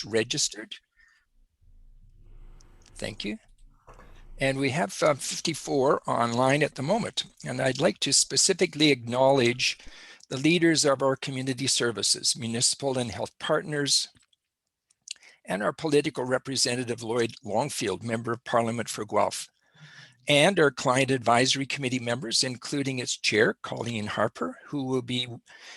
registered. Thank you. And we have 54 online at the moment. And I'd like to specifically acknowledge the leaders of our community services, municipal and health partners, and our political representative, Lloyd Longfield, Member of Parliament for Guelph, and our Client Advisory Committee members, including its chair, Colleen Harper, who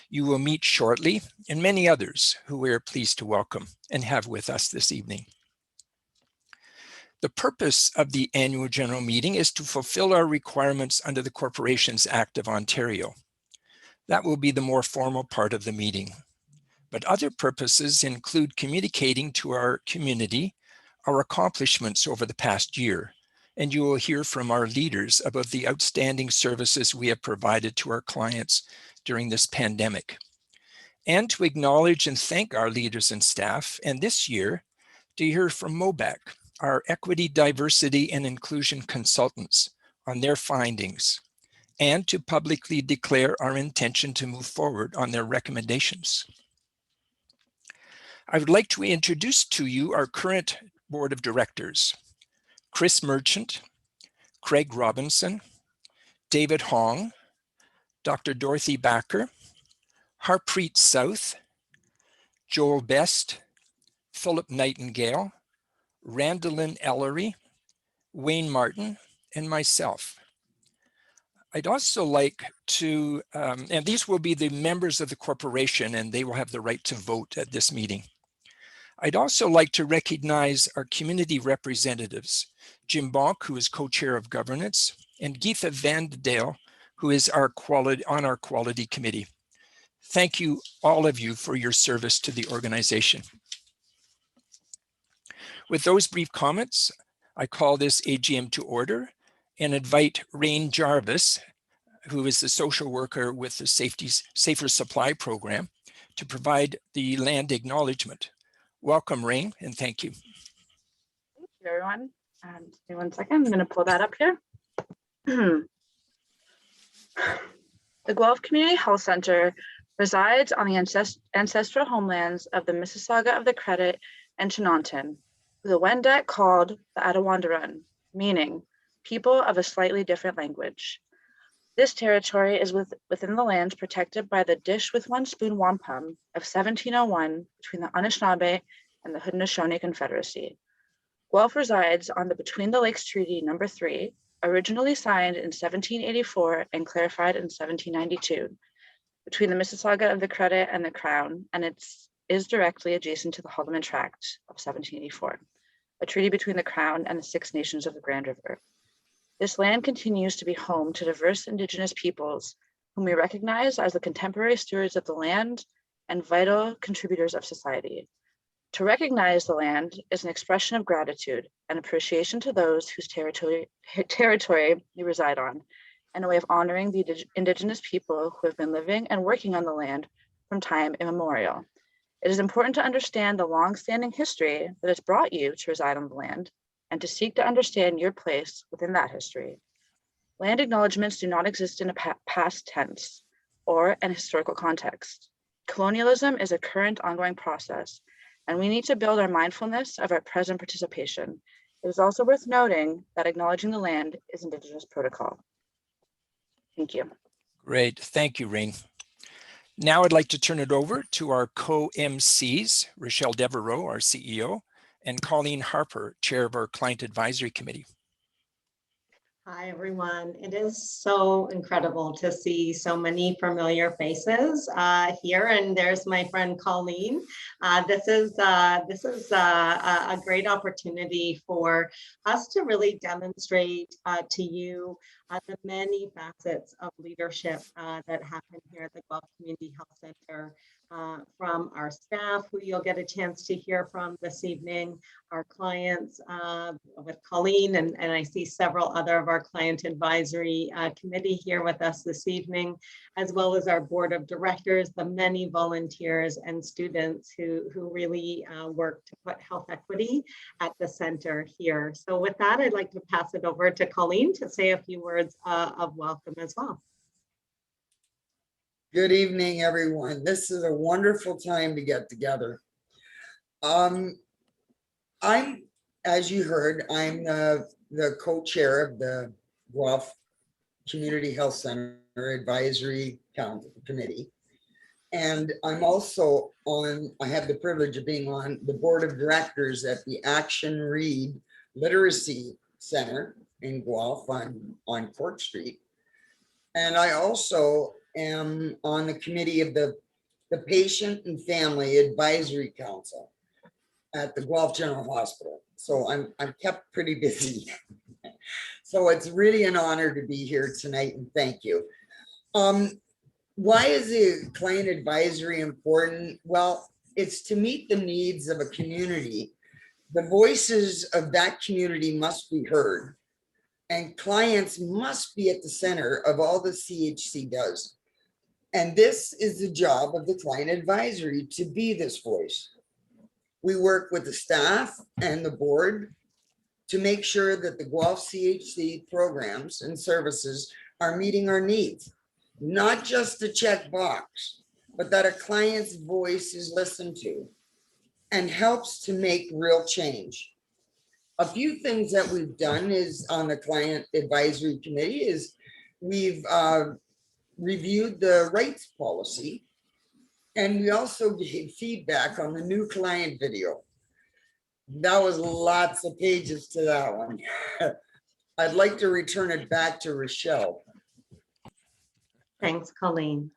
you will meet shortly, and many others who we are pleased to welcome and have with us this evening. The purpose of the annual general meeting is to fulfill our requirements under the Corporations Act of Ontario. That will be the more formal part of the meeting. But other purposes include communicating to our community our accomplishments over the past year, and you will hear from our leaders about the outstanding services we have provided to our clients during this pandemic. And to acknowledge and thank our leaders and staff, and this year, to hear from MOBAC, our equity, diversity, and inclusion consultants, on their findings, and to publicly declare our intention to move forward on their recommendations. I would like to introduce to you our current board of directors: Chris Merchant, Craig Robinson, David Hong, Dr. Dorothy Backer, Harpreet South, Joel Best, Philip Nightingale, Randolyn Ellery, Wayne Martin, and myself. I'd also like to, and these will be the members of the corporation, and they will have the right to vote at this meeting. I'd also like to recognize our community representatives, Jim Bonk, who is co-chair of governance, and Geetha Vandedale, who is on our quality committee. Thank you, all of you, for your service to the organization. With those brief comments, I call this AGM to order and invite Rain Jarvis, who is the social worker with the Safer Supply Program, to provide the land acknowledgement. Welcome, Rain, and thank you. Thank you, everyone. Just give me 1 second. I'm going to pull that up here. The Guelph Community Health Center resides on the ancestral homelands of the Mississauga of the Credit and Chinonton, who the Wendat called the Attawandarun, meaning people of a slightly different language. This territory is within the lands protected by the Dish with One Spoon Wampum of 1701 between the Anishinaabe and the Haudenosaunee Confederacy. Guelph resides on the Between the Lakes Treaty No. 3, originally signed in 1784 and clarified in 1792, between the Mississauga of the Credit and the Crown, and it is directly adjacent to the Haldimand Tract of 1784, a treaty between the Crown and the Six Nations of the Grand River. This land continues to be home to diverse Indigenous peoples whom we recognize as the contemporary stewards of the land and vital contributors of society. To recognize the land is an expression of gratitude and appreciation to those whose territory you reside on, and a way of honoring the Indigenous people who have been living and working on the land from time immemorial. It is important to understand the long-standing history that has brought you to reside on the land, and to seek to understand your place within that history. Land acknowledgements do not exist in a past tense or an historical context. Colonialism is a current ongoing process, and we need to build our mindfulness of our present participation. It is also worth noting that acknowledging the land is Indigenous protocol. Thank you. Great, thank you, Rain. Now I'd like to turn it over to our co-MCs, Rochelle Devereaux, our CEO, and Colleen Harper, chair of our Client Advisory Committee. Hi, everyone. It is so incredible to see so many familiar faces here. And there's my friend Colleen. This is a great opportunity for us to really demonstrate to you the many facets of leadership that happen here at the Guelph Community Health Center, from our staff, who you'll get a chance to hear from this evening, our clients with Colleen, and I see several other of our client advisory committee here with us this evening, as well as our board of directors, the many volunteers and students who really work to put health equity at the center here. So with that, I'd like to pass it over to Colleen to say a few words of welcome as well. Good evening, everyone. This is a wonderful time to get together. I'm, as you heard, I'm the co-chair of the Guelph Community Health Center Advisory Committee. And I'm also I have the privilege of being on the board of directors at the Action Read Literacy Center in Guelph on Court Street. And I also am on the committee of the Patient and Family Advisory Council at the Guelph General Hospital. So I'm kept pretty busy. So it's really an honor to be here tonight, and thank you. Why is the client advisory important? Well, it's to meet the needs of a community. The voices of that community must be heard, and clients must be at the center of all the CHC does. And this is the job of the client advisory, to be this voice. We work with the staff and the board to make sure that the Guelph CHC programs and services are meeting our needs. Not just a checkbox, but that a client's voice is listened to and helps to make real change. A few things that we've done is on the client advisory committee is we've reviewed the rights policy, and we also gave feedback on the new client video. That was lots of pages to that one. I'd like to return it back to Rochelle. Thanks, Colleen.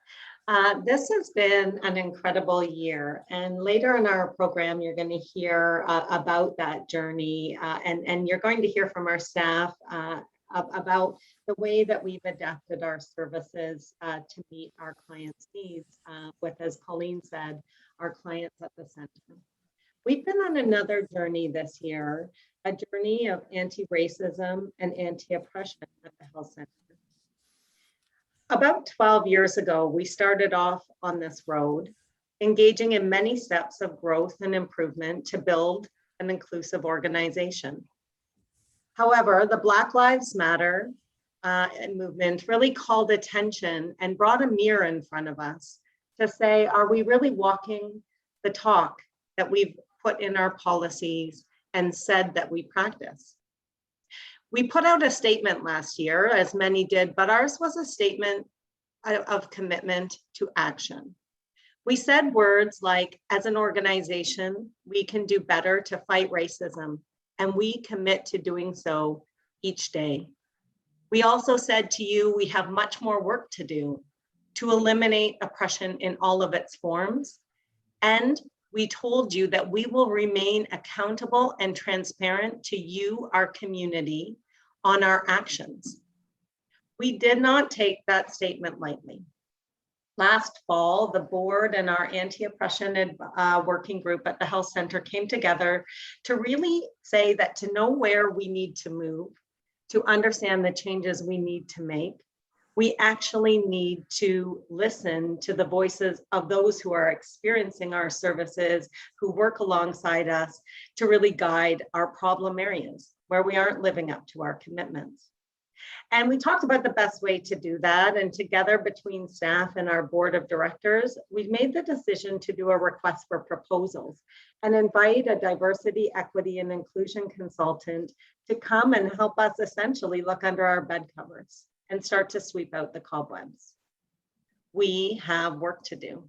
This has been an incredible year, and later in our program, you're going to hear about that journey, and you're going to hear from our staff about the way that we've adapted our services to meet our clients' needs with, as Colleen said, our clients at the center. We've been on another journey this year, a journey of anti-racism and anti-oppression at the health center. About 12 years ago, we started off on this road, engaging in many steps of growth and improvement to build an inclusive organization. However, the Black Lives Matter movement really called attention and brought a mirror in front of us to say, are we really walking the talk that we've put in our policies and said that we practice? We put out a statement last year, as many did, but ours was a statement of commitment to action. We said words like, as an organization, we can do better to fight racism, and we commit to doing so each day. We also said to you, we have much more work to do to eliminate oppression in all of its forms. And we told you that we will remain accountable and transparent to you, our community, on our actions. We did not take that statement lightly. Last fall, the board and our anti-oppression working group at the health center came together to really say that to know where we need to move, to understand the changes we need to make, we actually need to listen to the voices of those who are experiencing our services, who work alongside us to really guide our problem areas where we aren't living up to our commitments. And we talked about the best way to do that. And together between staff and our board of directors, we've made the decision to do a request for proposals and invite a diversity, equity, and inclusion consultant to come and help us essentially look under our bed covers and start to sweep out the cobwebs. We have work to do.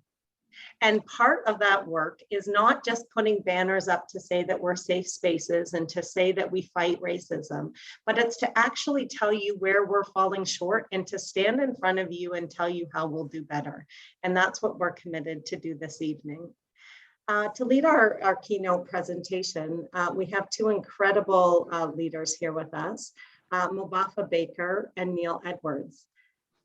And part of that work is not just putting banners up to say that we're safe spaces and to say that we fight racism, but it's to actually tell you where we're falling short and to stand in front of you and tell you how we'll do better. And that's what we're committed to do this evening. To lead our keynote presentation, we have two incredible leaders here with us, Mobafa Baker and Neil Edwards.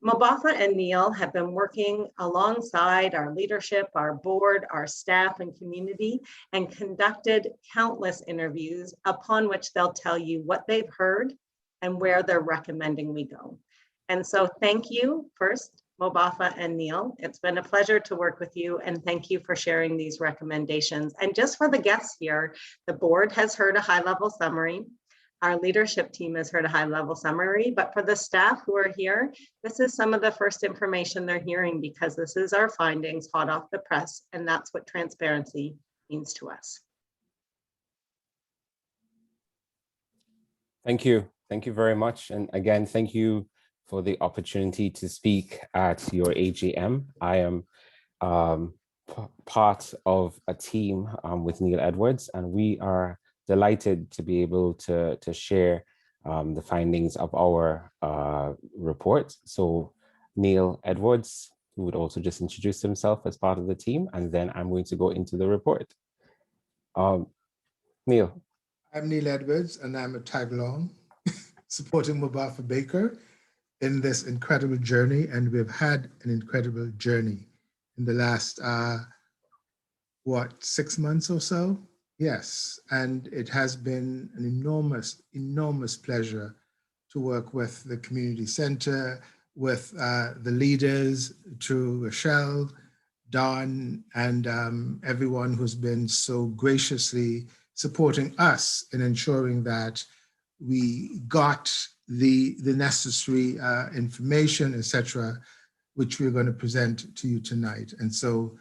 Mobafa and Neil have been working alongside our leadership, our board, our staff and community, and conducted countless interviews upon which they'll tell you what they've heard and where they're recommending we go. And so thank you first, Mobafa and Neil. It's been a pleasure to work with you, and thank you for sharing these recommendations. And just for the guests here, the board has heard a high-level summary. Our leadership team has heard a high-level summary, but for the staff who are here, this is some of the first information they're hearing because this is our findings hot off the press, and that's what transparency means to us. Thank you. Thank you very much. And again, thank you for the opportunity to speak at your AGM. I am part of a team with Neil Edwards, and we are delighted to be able to share the findings of our report. So Neil Edwards, who would also just introduce himself as part of the team, and then I'm going to go into the report. Neil. I'm Neil Edwards, and I'm a tag-along supporting Mubafa Baker in this incredible journey. And we've had an incredible journey in the last, 6 months or so? Yes, and it has been an enormous pleasure to work with the community center, with the leaders, to Rochelle, Don, and everyone who's been so graciously supporting us in ensuring that we got the necessary information, etc., which we're going to present to you tonight. And so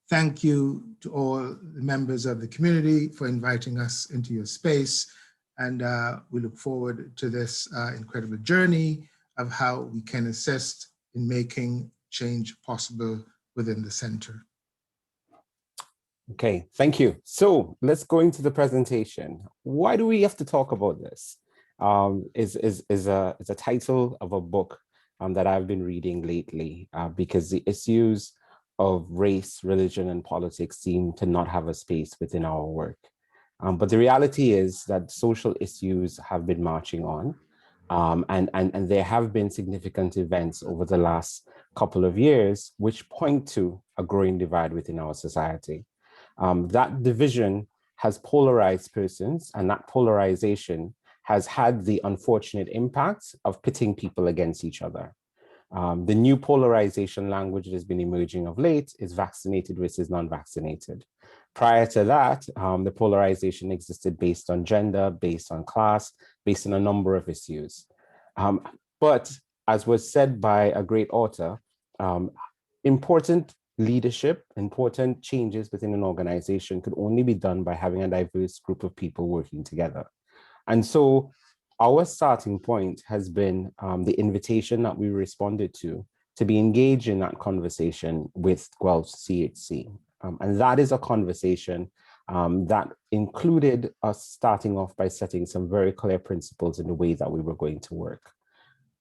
thank you to all the members of the community for inviting us into your space. And we look forward to this incredible journey of how we can assist in making change possible within the center. Okay, thank you. So let's go into the presentation. Why do we have to talk about this? Is a title of a book that I've been reading lately because the issues of race, religion, and politics seem to not have a space within our work. But the reality is that social issues have been marching on, and there have been significant events over the last couple of years which point to a growing divide within our society. That division has polarized persons, and that polarization has had the unfortunate impact of pitting people against each other. The new polarization language that has been emerging of late is vaccinated versus non-vaccinated. Prior to that, the polarization existed based on gender, based on class, based on a number of issues. But as was said by a great author, important leadership, important changes within an organization could only be done by having a diverse group of people working together. And so our starting point has been the invitation that we responded to be engaged in that conversation with Guelph CHC. And that is a conversation that included us starting off by setting some very clear principles in the way that we were going to work.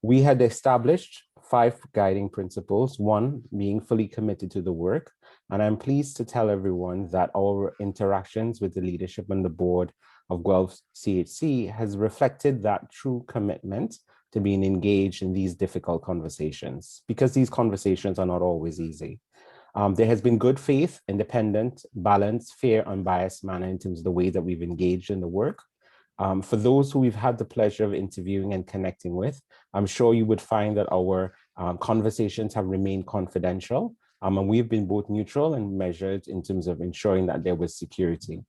We had established 5 guiding principles, 1 being fully committed to the work. And I'm pleased to tell everyone that our interactions with the leadership and the board of Guelph CHC has reflected that true commitment to being engaged in these difficult conversations, because these conversations are not always easy. There has been good faith, independent, balanced, fair, unbiased manner in terms of the way that we've engaged in the work. For those who we've had the pleasure of interviewing and connecting with, I'm sure you would find that our conversations have remained confidential, and we've been both neutral and measured in terms of ensuring that there was security.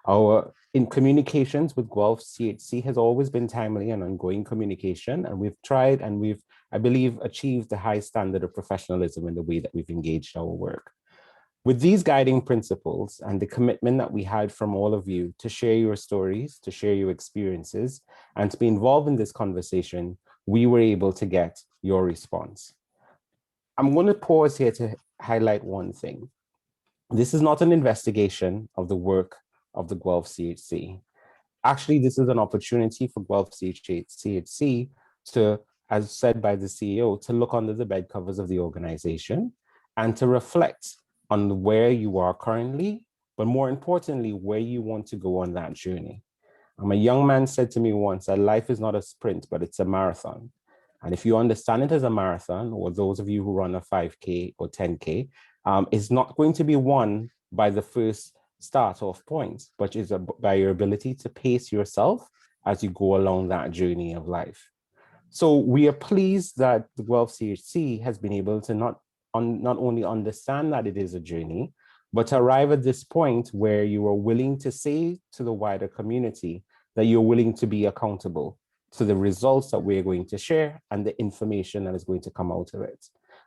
Our communications with Guelph CHC has always been timely and ongoing communication, and we've tried and we've, I believe, achieved the high standard of professionalism in the way that we've engaged our work. With these guiding principles and the commitment that we had from all of you to share your stories, to share your experiences, and to be involved in this conversation, we were able to get your response. I'm going to pause here to highlight one thing. This is not an investigation of the work of the Guelph CHC. Actually, this is an opportunity for Guelph CHC to, as said by the CEO, to look under the bed covers of the organization and to reflect on where you are currently, but more importantly, where you want to go on that journey. A young man said to me once that life is not a sprint, but it's a marathon. And if you understand it as a marathon, or those of you who run a 5K or 10K, it's not going to be won by the first start off point, but is by your ability to pace yourself as you go along that journey of life. So we are pleased that the Guelph CHC has been able to not only understand that it is a journey, but to arrive at this point where you are willing to say to the wider community that you're willing to be accountable to the results that we're going to share and the information that is going to come out of it.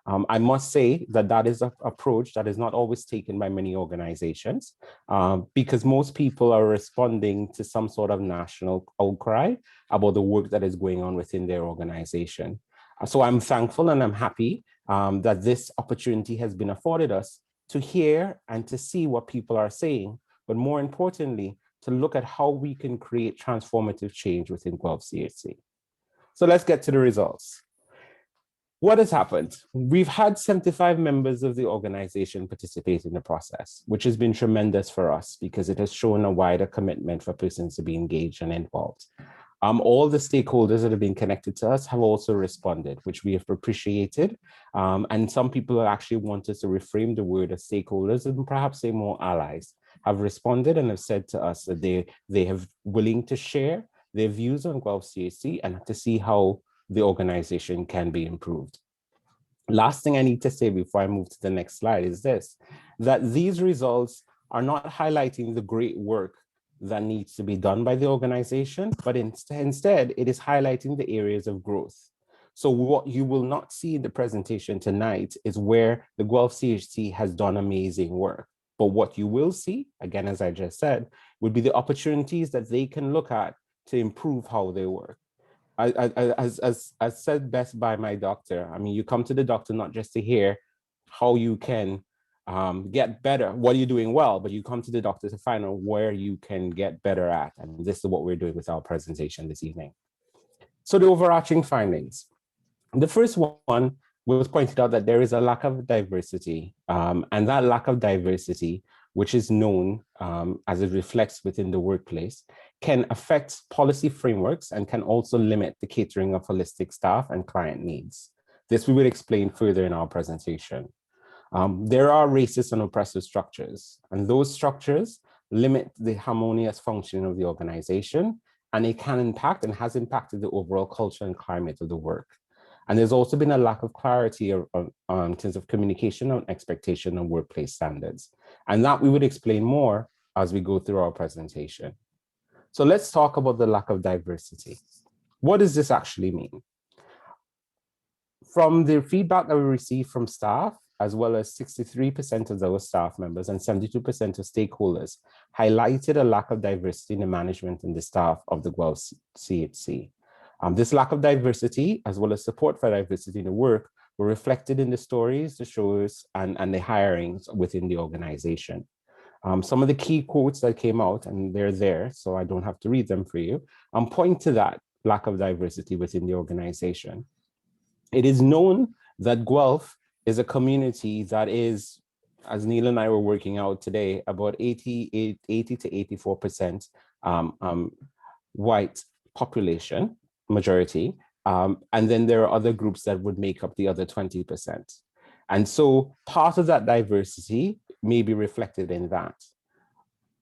I must say that that is an approach that is not always taken by many organizations, because most people are responding to some sort of national outcry about the work that is going on within their organization. So I'm thankful and I'm happy that this opportunity has been afforded us to hear and to see what people are saying, but more importantly, to look at how we can create transformative change within Guelph CHC. So let's get to the results. What has happened? We've had 75 members of the organization participate in the process, which has been tremendous for us because it has shown a wider commitment for persons to be engaged and involved. All the stakeholders that have been connected to us have also responded, which we have appreciated. And some people actually want us to reframe the word as stakeholders and perhaps say more allies have responded and have said to us that they have willing to share their views on Guelph CHC and to see how the organization can be improved. Last thing I need to say before I move to the next slide is this, that these results are not highlighting the great work that needs to be done by the organization, but instead it is highlighting the areas of growth. So what you will not see in the presentation tonight is where the Guelph CHC has done amazing work. But what you will see, again, as I just said, would be the opportunities that they can look at to improve how they work. As said best by my doctor, I mean, you come to the doctor not just to hear how you can get better, what are you doing well, but you come to the doctor to find out where you can get better at. And this is what we're doing with our presentation this evening. So the overarching findings. The first one was pointed out that there is a lack of diversity, and that lack of diversity, which is known as it reflects within the workplace, can affect policy frameworks and can also limit the catering of holistic staff and client needs. This we will explain further in our presentation. There are racist and oppressive structures, and those structures limit the harmonious functioning of the organization, and it can impact and has impacted the overall culture and climate of the work. And there's also been a lack of clarity in terms of communication on expectation and workplace standards. And that we would explain more as we go through our presentation. So let's talk about the lack of diversity. What does this actually mean? From the feedback that we received from staff, as well as 63% of those staff members and 72% of stakeholders highlighted a lack of diversity in the management and the staff of the Guelph CHC. This lack of diversity, as well as support for diversity in the work, were reflected in the stories, the shows, and the hirings within the organization. Some of the key quotes that came out, and they're there, so I don't have to read them for you, point to that lack of diversity within the organization. It is known that Guelph is a community that is, as Neil and I were working out today, about 80 to 84% white population, majority, and then there are other groups that would make up the other 20%. And so part of that diversity may be reflected in that.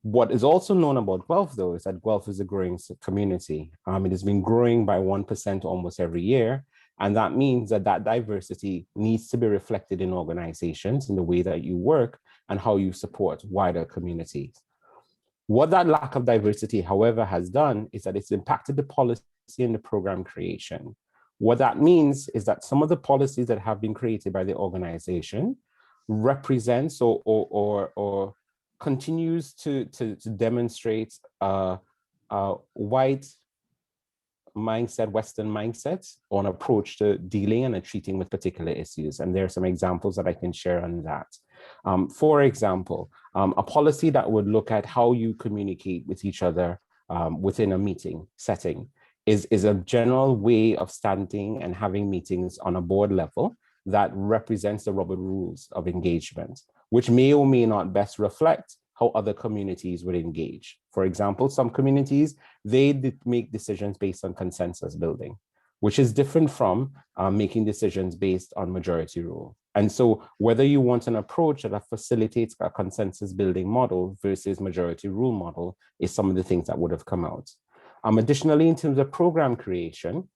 What is also known about Guelph, though, is that Guelph is a growing community. It has been growing by 1% almost every year. And that means that that diversity needs to be reflected in organizations, in the way that you work and how you support wider communities. What that lack of diversity, however, has done is that it's impacted the policy and the program creation. What that means is that some of the policies that have been created by the organization represents or continues to demonstrate a white mindset, Western mindsets on approach to dealing and treating with particular issues. And there are some examples that I can share on that. For example, a policy that would look at how you communicate with each other within a meeting setting is a general way of standing and having meetings on a board level that represents the Robert rules of engagement, which may or may not best reflect how other communities would engage. For example, some communities, they make decisions based on consensus building, which is different from making decisions based on majority rule. And so whether you want an approach that facilitates a consensus building model versus majority rule model is some of the things that would have come out. Additionally, in terms of program creation,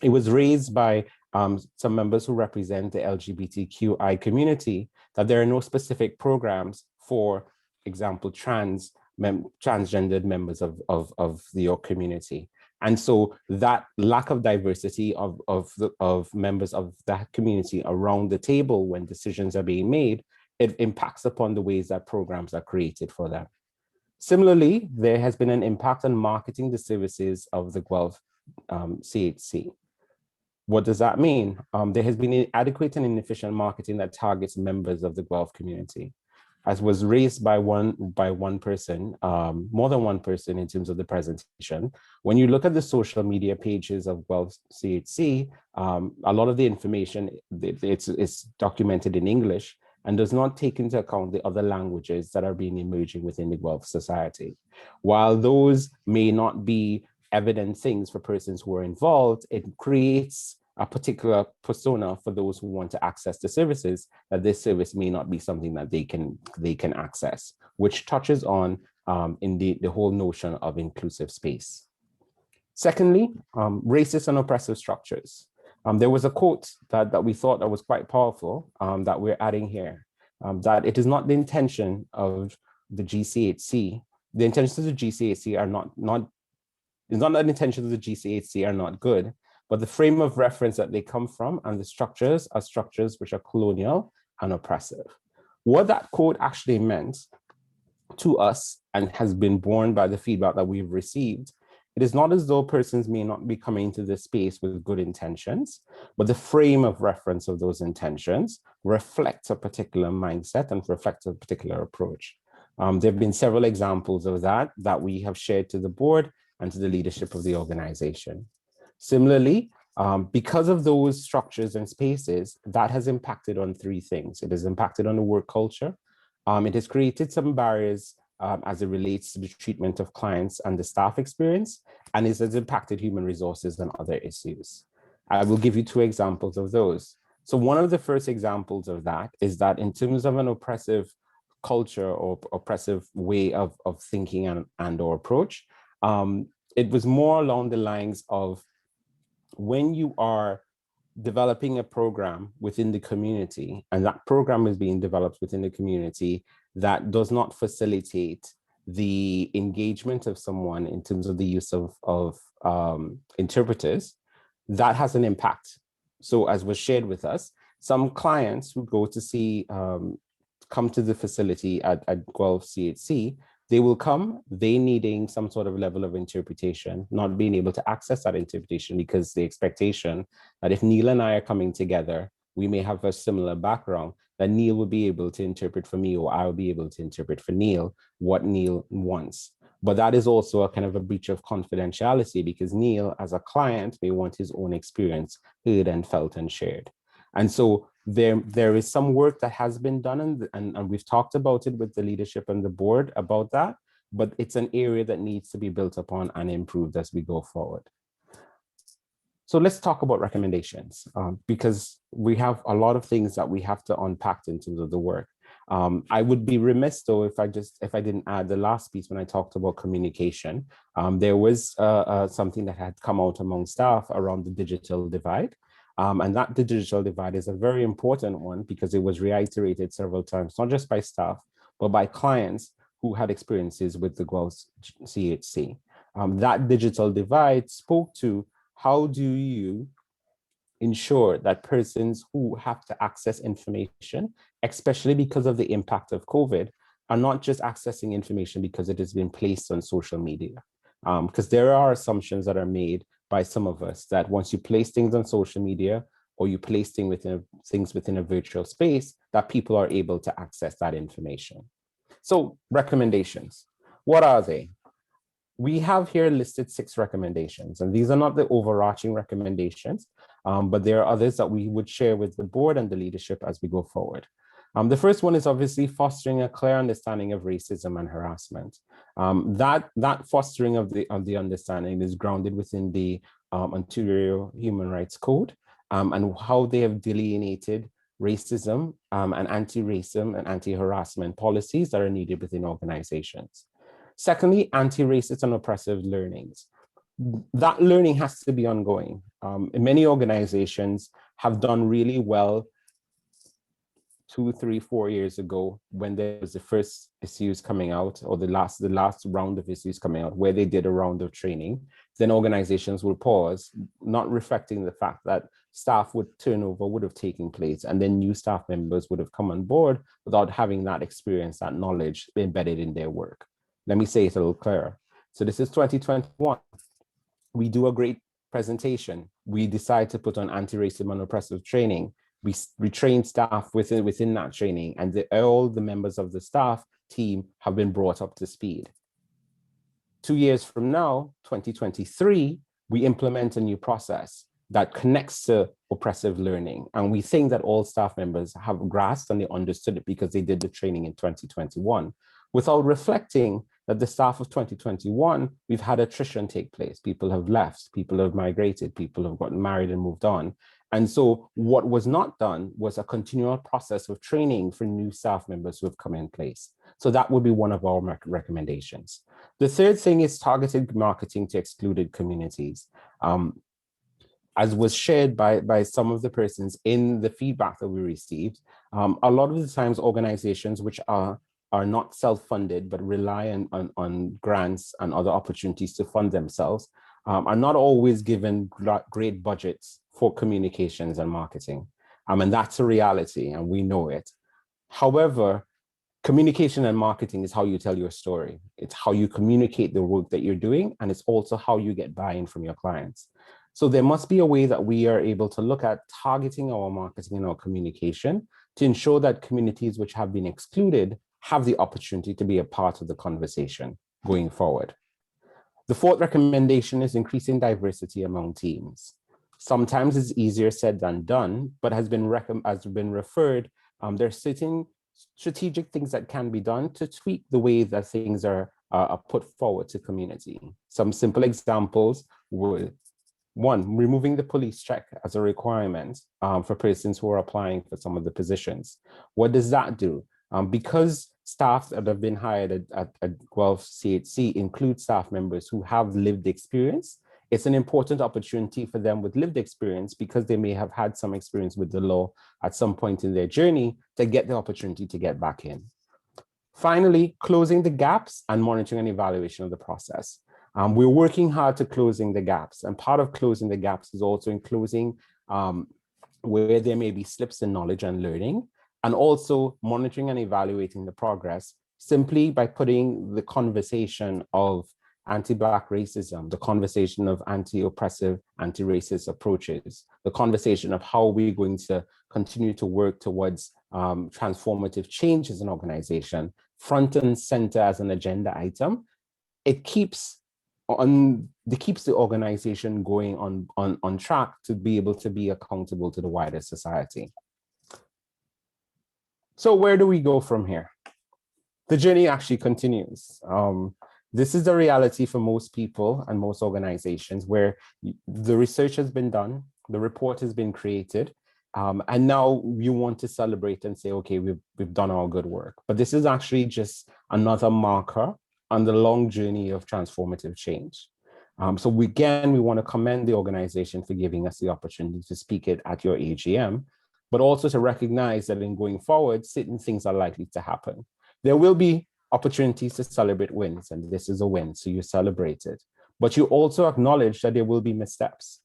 it was raised by some members who represent the LGBTQI community that there are no specific programs for example, transgendered members of your community. And so that lack of diversity of members of that community around the table when decisions are being made, it impacts upon the ways that programs are created for them. Similarly, there has been an impact on marketing the services of the Guelph CHC. What does that mean? There has been inadequate and inefficient marketing that targets members of the Guelph community. As was raised by one person, more than one person in terms of the presentation. When you look at the social media pages of Guelph CHC, a lot of the information, it's documented in English and does not take into account the other languages that are being emerging within the Guelph society. While those may not be evident things for persons who are involved, it creates a particular persona for those who want to access the services, that this service may not be something that they can access, which touches on in the whole notion of inclusive space. Secondly, racist and oppressive structures. There was a quote that we thought that was quite powerful that we're adding here, that it is not the intention of the GCHC, the intentions of the GCHC are it's not that the intentions of the GCHC are not good, but the frame of reference that they come from and the structures are structures which are colonial and oppressive. What that quote actually meant to us and has been borne by the feedback that we've received, it is not as though persons may not be coming to this space with good intentions, but the frame of reference of those intentions reflects a particular mindset and reflects a particular approach. There have been several examples of that we have shared to the board and to the leadership of the organization. Similarly, because of those structures and spaces, that has impacted on three things. It has impacted on the work culture. It has created some barriers as it relates to the treatment of clients and the staff experience, and it has impacted human resources and other issues. I will give you two examples of those. So one of the first examples of that is that in terms of an oppressive culture or oppressive way of thinking and or approach, it was more along the lines of when you are developing a program within the community and that program is being developed within the community that does not facilitate the engagement of someone in terms of the use of interpreters, that has an impact. So as was shared with us, some clients who go to see, come to the facility at Guelph CHC, they will come, they needing some sort of level of interpretation, not being able to access that interpretation because the expectation that if Neil and I are coming together, we may have a similar background, that Neil will be able to interpret for me or I will be able to interpret for Neil what Neil wants. But that is also a kind of a breach of confidentiality because Neil as a client may want his own experience heard and felt and shared. And so there is some work that has been done and we've talked about it with the leadership and the board about that, but it's an area that needs to be built upon and improved as we go forward. So let's talk about recommendations because we have a lot of things that we have to unpack in terms of the work. I would be remiss though if I didn't add the last piece when I talked about communication. There was something that had come out among staff around the digital divide. And that digital divide is a very important one because it was reiterated several times, not just by staff, but by clients who had experiences with the Guelph CHC. That digital divide spoke to how do you ensure that persons who have to access information, especially because of the impact of COVID, are not just accessing information because it has been placed on social media. Because there are assumptions that are made by some of us that once you place things on social media or you place things within a virtual space, that people are able to access that information. So recommendations, what are they? We have here listed 6 recommendations, and these are not the overarching recommendations, but there are others that we would share with the board and the leadership as we go forward. The first one is obviously fostering a clear understanding of racism and harassment. That fostering of the understanding is grounded within the Ontario Human Rights Code and how they have delineated racism and anti-racism and anti-harassment policies that are needed within organizations. Secondly, anti-racist and oppressive learnings. That learning has to be ongoing. Many organizations have done really well 2, 3, 4 years ago, when there was the first issues coming out, or the last round of issues coming out, where they did a round of training, then organizations will pause, not reflecting the fact that staff turnover would have taken place, and then new staff members would have come on board without having that experience, that knowledge embedded in their work. Let me say it a little clearer. So this is 2021. We do a great presentation. We decide to put on anti-racism and oppressive training. We train staff within that training, and all the members of the staff team have been brought up to speed. 2 years from now, 2023, we implement a new process that connects to oppressive learning. And we think that all staff members have grasped and they understood it because they did the training in 2021, without reflecting that the staff of 2021, we've had attrition take place. People have left, people have migrated, people have gotten married and moved on. And so what was not done was a continual process of training for new staff members who have come in place. So that would be one of our recommendations. The third thing is targeted marketing to excluded communities. As was shared by some of the persons in the feedback that we received, a lot of the times organizations which are not self-funded, but rely on grants and other opportunities to fund themselves, are not always given great budgets for communications and marketing. And that's a reality, and we know it. However, communication and marketing is how you tell your story. It's how you communicate the work that you're doing, and it's also how you get buy-in from your clients. So there must be a way that we are able to look at targeting our marketing and our communication to ensure that communities which have been excluded have the opportunity to be a part of the conversation going forward. The fourth recommendation is increasing diversity among teams. Sometimes it's easier said than done, but has been referred, there are certain strategic things that can be done to tweak the way that things are put forward to community. Some simple examples would, one, removing the police check as a requirement for persons who are applying for some of the positions. What does that do? Because staff that have been hired at Guelph CHC include staff members who have lived experience, it's an important opportunity for them with lived experience, because they may have had some experience with the law at some point in their journey, to get the opportunity to get back in. Finally, closing the gaps and monitoring and evaluation of the process. We're working hard to closing the gaps, and part of closing the gaps is also in closing where there may be slips in knowledge and learning, and also monitoring and evaluating the progress simply by putting the conversation of anti-Black racism, the conversation of anti-oppressive, anti-racist approaches, the conversation of how we're going to continue to work towards transformative change as an organization, front and center as an agenda item. It keeps the organization going on track to be able to be accountable to the wider society. So where do we go from here? The journey actually continues. This is the reality for most people and most organizations, where the research has been done, the report has been created, and now you want to celebrate and say, okay, we've done our good work. But this is actually just another marker on the long journey of transformative change. So we want to commend the organization for giving us the opportunity to speak it at your AGM, but also to recognize that in going forward, certain things are likely to happen. There will be opportunities to celebrate wins, and this is a win, so you celebrate it. But you also acknowledge that there will be missteps,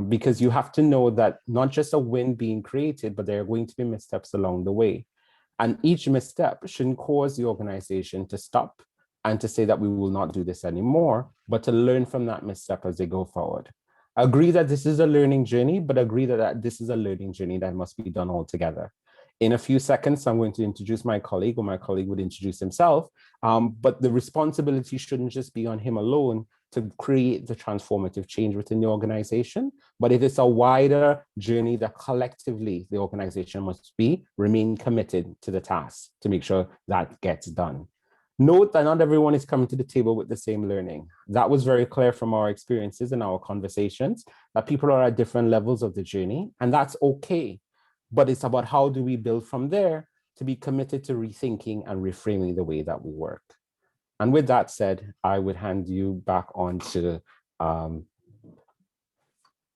because you have to know that not just a win being created, but there are going to be missteps along the way. And each misstep shouldn't cause the organization to stop and to say that we will not do this anymore, but to learn from that misstep as they go forward. Agree that this is a learning journey, but agree that this is a learning journey that must be done all together. In a few seconds, I'm going to introduce my colleague, or my colleague would introduce himself, but the responsibility shouldn't just be on him alone to create the transformative change within the organization, but it is a wider journey that collectively the organization must remain committed to the task to make sure that gets done. Note that not everyone is coming to the table with the same learning. That was very clear from our experiences and our conversations, that people are at different levels of the journey, and that's okay. But it's about how do we build from there to be committed to rethinking and reframing the way that we work. And with that said, I would hand you back on to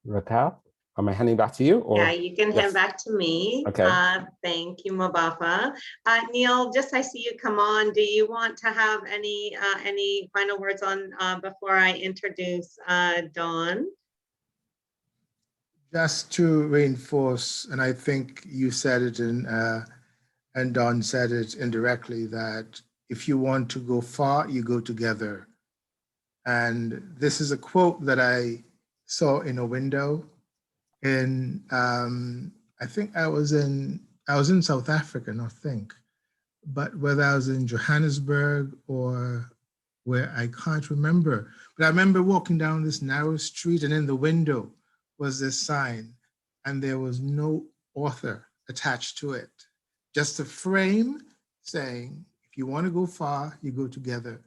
Raquel. Am I handing back to you? Or? Yeah, you can Yes. hand back to me. Okay. Thank you, Mobafa. Neil, just I see you come on. Do you want to have any final words on before I introduce Dawn? Just to reinforce, and I think you said it and Don said it indirectly, that if you want to go far, you go together. And this is a quote that I saw in a window in, I think I was in South Africa, I think, but whether I was in Johannesburg or where, I can't remember. But I remember walking down this narrow street, and in the window was this sign, and there was no author attached to it. Just a frame saying, if you want to go far, you go together.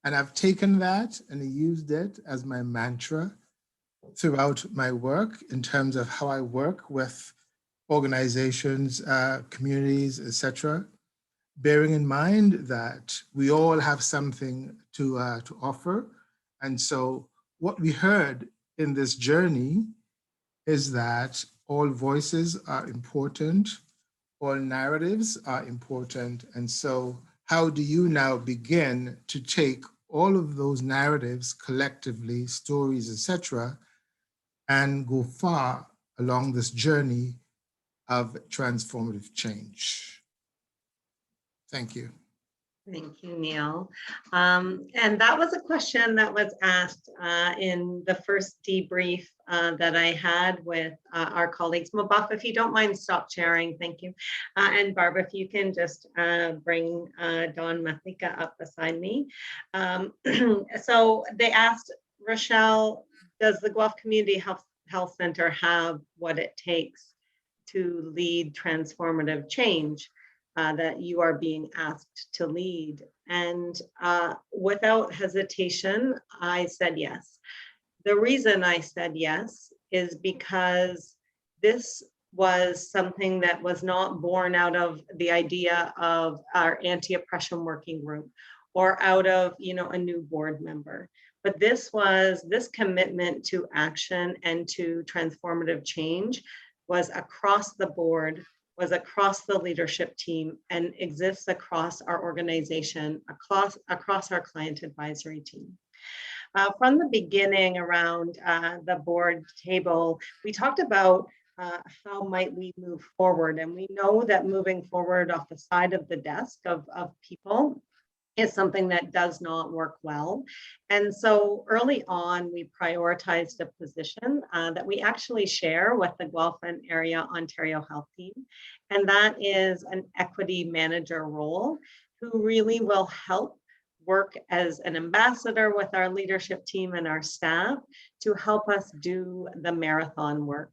And I've taken that and used it as my mantra throughout my work in terms of how I work with organizations, communities, etc., bearing in mind that we all have something to offer. And so what we heard in this journey is that all voices are important, all narratives are important. And so how do you now begin to take all of those narratives collectively, stories, etc., and go far along this journey of transformative change? Thank you. Thank you, Neil. And that was a question that was asked in the first debrief that I had with our colleagues. Mobafa, if you don't mind, stop sharing. Thank you. And Barbara, if you can just bring Dawn Mathika up beside me. So they asked, Rochelle, does the Guelph Community Health Center have what it takes to lead transformative change that you are being asked to lead? And without hesitation, I said yes. The reason I said yes is because this was something that was not born out of the idea of our anti-oppression working group or out of, a new board member. But this commitment to action and to transformative change was across the board, was across the leadership team, and exists across our organization, across our client advisory team. From the beginning around the board table, we talked about how might we move forward. And we know that moving forward off the side of the desk of people is something that does not work well. And so early on, we prioritized a position that we actually share with the Guelph and Area Ontario Health Team. And that is an equity manager role who really will help work as an ambassador with our leadership team and our staff to help us do the marathon work.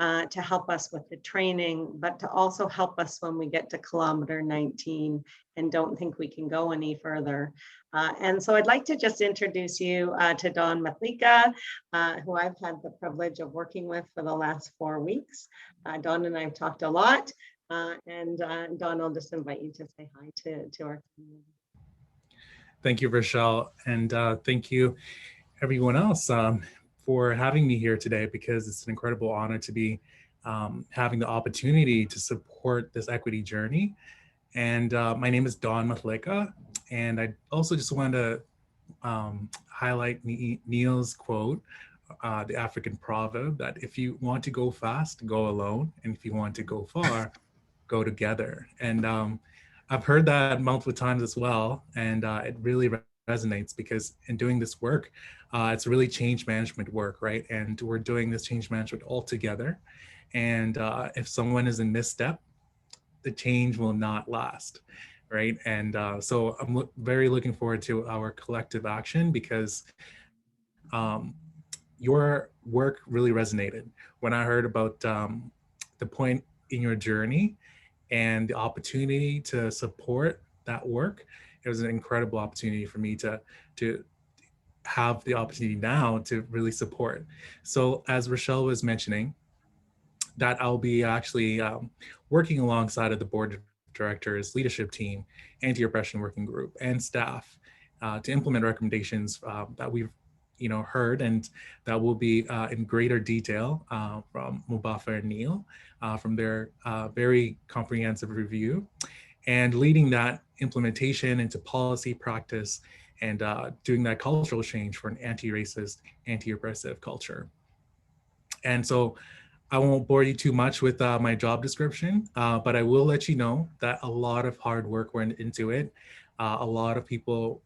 To help us with the training, but to also help us when we get to kilometer 19 and don't think we can go any further. And so I'd like to just introduce you to Dawn Mathika, who I've had the privilege of working with for the last 4 weeks. Dawn and I have talked a lot, and Dawn, I'll just invite you to say hi to our community. Thank you, Rochelle, and thank you everyone else for having me here today, because it's an incredible honor to be having the opportunity to support this equity journey. And my name is Dawn Mathika, and I also just wanted to highlight Neil's quote, the African proverb that if you want to go fast, go alone, and if you want to go far, go together. And I've heard that multiple times as well, and it really resonates, because in doing this work, it's really change management work, right? And we're doing this change management all together. And if someone is in misstep, the change will not last, right? And so I'm very looking forward to our collective action, because your work really resonated. When I heard about the point in your journey and the opportunity to support that work, it was an incredible opportunity for me to have the opportunity now to really support. So as Rochelle was mentioning, that I'll be actually working alongside of the board of directors, leadership team, anti-oppression working group, and staff to implement recommendations that we've heard, and that will be in greater detail from Mubafa and Neil from their very comprehensive review, and leading that implementation into policy practice and doing that cultural change for an anti-racist, anti-oppressive culture. And so I won't bore you too much with my job description, but I will let you know that a lot of hard work went into it. A lot of people,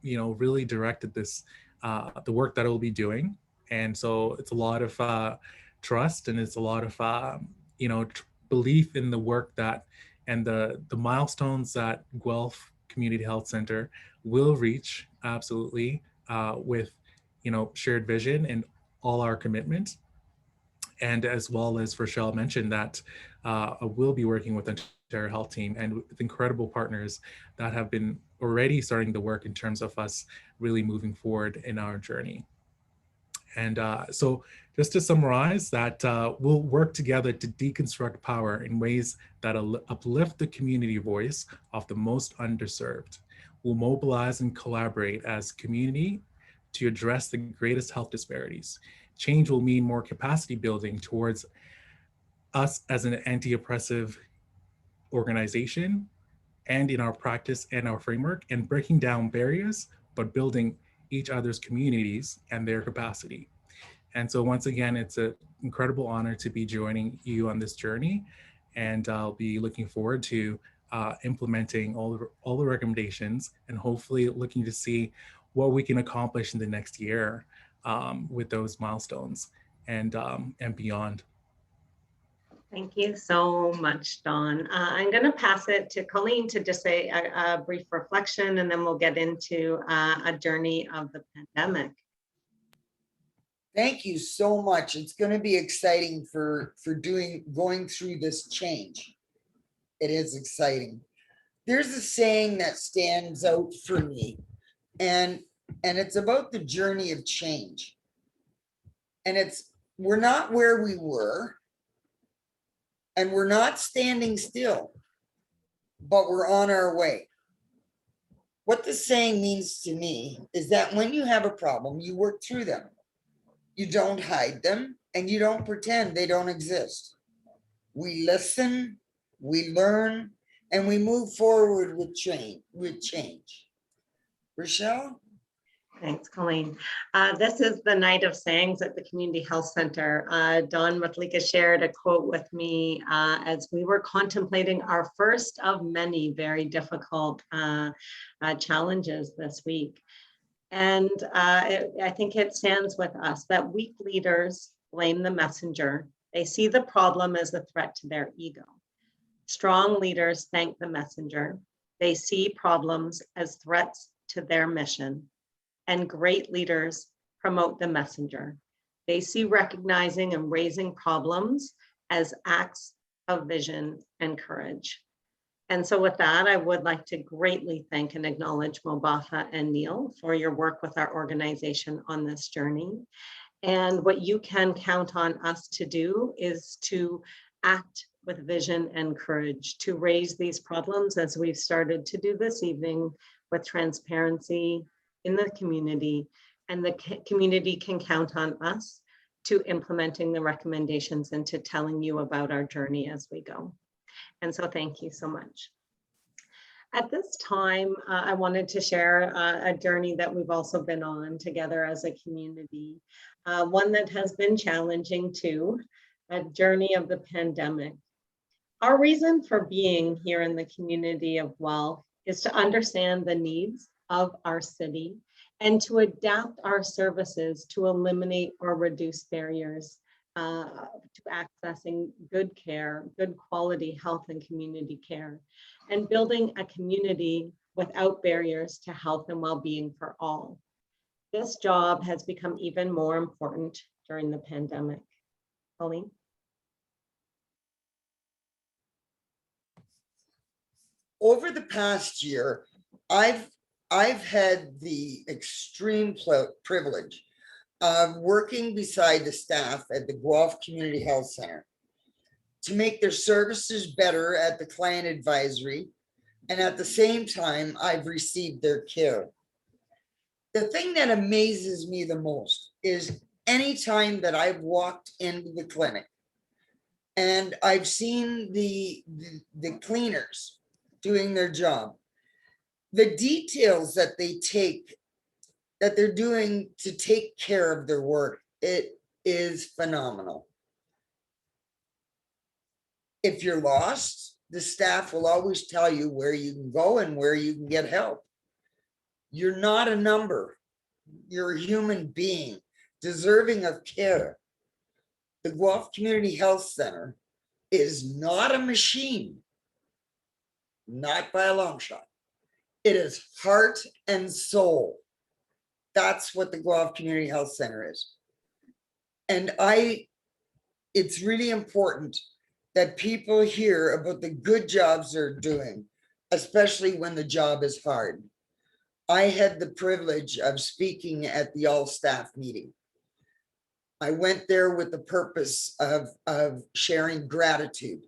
really directed this, the work that I will be doing. And so it's a lot of trust, and it's a lot of, belief in the work that and the milestones that Guelph Community Health Center will reach, absolutely, with, shared vision and all our commitment. And as well as Rochelle mentioned, that I will be working with the entire health team and with incredible partners that have been already starting the work in terms of us really moving forward in our journey. And so just to summarize that, we'll work together to deconstruct power in ways that uplift the community voice of the most underserved. We'll mobilize and collaborate as a community to address the greatest health disparities. Change will mean more capacity building towards us as an anti-oppressive organization and in our practice and our framework, and breaking down barriers, but building each other's communities and their capacity. And so once again, it's an incredible honor to be joining you on this journey. And I'll be looking forward to implementing all the recommendations, and hopefully looking to see what we can accomplish in the next year with those milestones and beyond. Thank you so much, Don. I'm going to pass it to Colleen to just say a brief reflection, and then we'll get into a journey of the pandemic. Thank you so much. It's going to be exciting for going through this change. It is exciting. There's a saying that stands out for me, and it's about the journey of change. And we're not where we were, and we're not standing still, but we're on our way. What the saying means to me is that when you have a problem, you work through them. You don't hide them, and you don't pretend they don't exist. We listen, we learn, and we move forward with change. Rochelle? Thanks, Colleen. This is the night of sayings at the Community Health Center. Don Matlika shared a quote with me as we were contemplating our first of many very difficult challenges this week. And I think it stands with us that weak leaders blame the messenger. They see the problem as a threat to their ego. Strong leaders thank the messenger. They see problems as threats to their mission. And great leaders promote the messenger. They see recognizing and raising problems as acts of vision and courage. And so with that, I would like to greatly thank and acknowledge Mubafa and Neil for your work with our organization on this journey. And what you can count on us to do is to act with vision and courage to raise these problems, as we've started to do this evening, with transparency in the community, and the community can count on us to implementing the recommendations and to telling you about our journey as we go. And so thank you so much. At this time, I wanted to share a journey that we've also been on together as a community, one that has been challenging too, a journey of the pandemic. Our reason for being here in the community of Guelph is to understand the needs of our city and to adapt our services to eliminate or reduce barriers to accessing good care, good quality health and community care, and building a community without barriers to health and well-being for all. This job has become even more important during the pandemic. Colleen? Over the past year, I've had the extreme privilege of working beside the staff at the Guelph Community Health Center to make their services better at the client advisory, and at the same time, I've received their care. the thing that amazes me the most is anytime that I've walked into the clinic and I've seen the cleaners doing their job, the details that they take, that they're doing to take care of their work, it is phenomenal. If you're lost, the staff will always tell you where you can go and where you can get help. You're not a number. You're a human being deserving of care. The Guelph Community Health Center is not a machine, not by a long shot. It is heart and soul. That's what the Guelph Community Health Center is. And it's really important that people hear about the good jobs they're doing, especially when the job is hard. I had the privilege of speaking at the all-staff meeting. I went there with the purpose of sharing gratitude,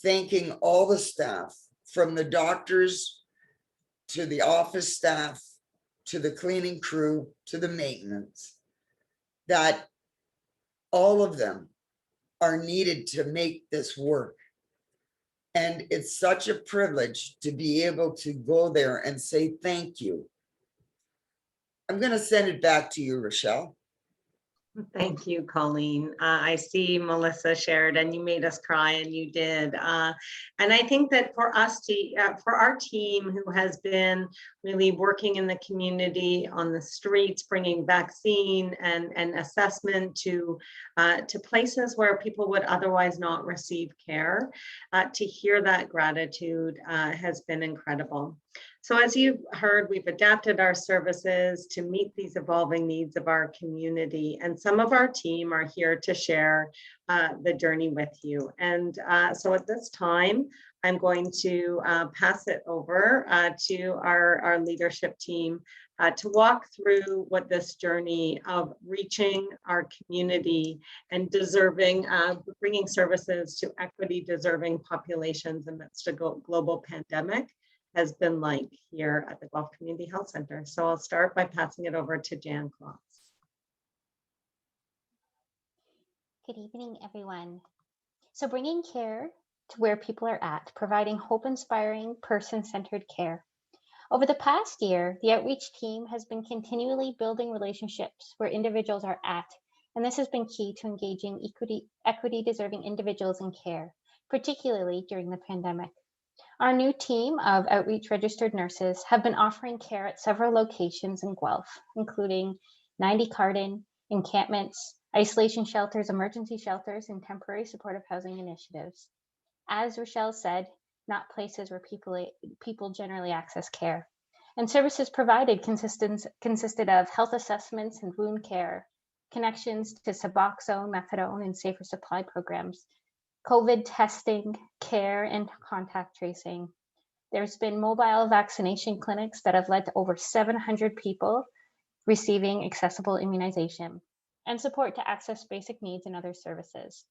thanking all the staff, from the doctors to the office staff, to the cleaning crew, to the maintenance, that all of them are needed to make this work. And it's such a privilege to be able to go there and say thank you. I'm going to send it back to you, Rochelle. Thank you, Colleen. I see Melissa shared, and you made us cry, and you did. And I think that for us for our team, who has been really working in the community on the streets, bringing vaccine and assessment to places where people would otherwise not receive care, to hear that gratitude has been incredible. So as you've heard, we've adapted our services to meet these evolving needs of our community, and some of our team are here to share the journey with you. And so at this time, I'm going to pass it over to our leadership team to walk through what this journey of reaching our community and deserving, bringing services to equity deserving populations amidst a global pandemic has been like here at the Guelph Community Health Center. So I'll start by passing it over to Jan Kloss. Good evening, everyone. So bringing care to where people are at, providing hope-inspiring, person-centered care. Over the past year, the outreach team has been continually building relationships where individuals are at, and this has been key to engaging equity-deserving individuals in care, particularly during the pandemic. Our new team of outreach registered nurses have been offering care at several locations in Guelph, including 90 Carden, encampments, isolation shelters, emergency shelters, and temporary supportive housing initiatives. As Rochelle said, not places where people generally access care. And services provided consisted of health assessments and wound care, connections to Suboxone, methadone, and safer supply programs, COVID testing, care, and contact tracing. There's been mobile vaccination clinics that have led to over 700 people receiving accessible immunization, and support to access basic needs and other services.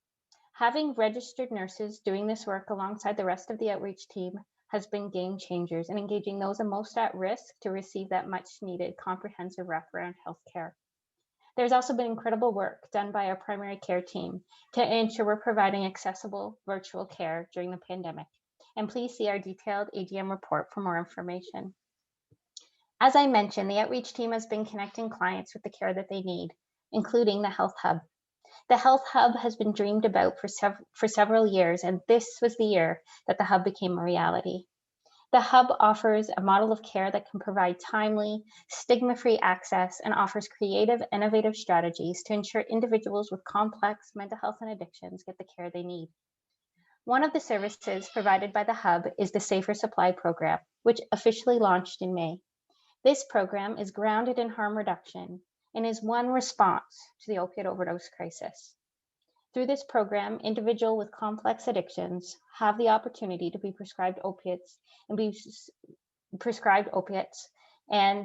Having registered nurses doing this work alongside the rest of the outreach team has been game changers in engaging those most at risk to receive that much needed comprehensive wraparound healthcare. There's also been incredible work done by our primary care team to ensure we're providing accessible virtual care during the pandemic. And please see our detailed AGM report for more information. As I mentioned, the outreach team has been connecting clients with the care that they need, including the Health Hub. The Health Hub has been dreamed about for several years, and this was the year that the Hub became a reality. The Hub offers a model of care that can provide timely, stigma-free access and offers creative, innovative strategies to ensure individuals with complex mental health and addictions get the care they need. One of the services provided by the Hub is the Safer Supply Program, which officially launched in May. This program is grounded in harm reduction and is one response to the opiate overdose crisis. Through this program, individuals with complex addictions have the opportunity to be prescribed opiates and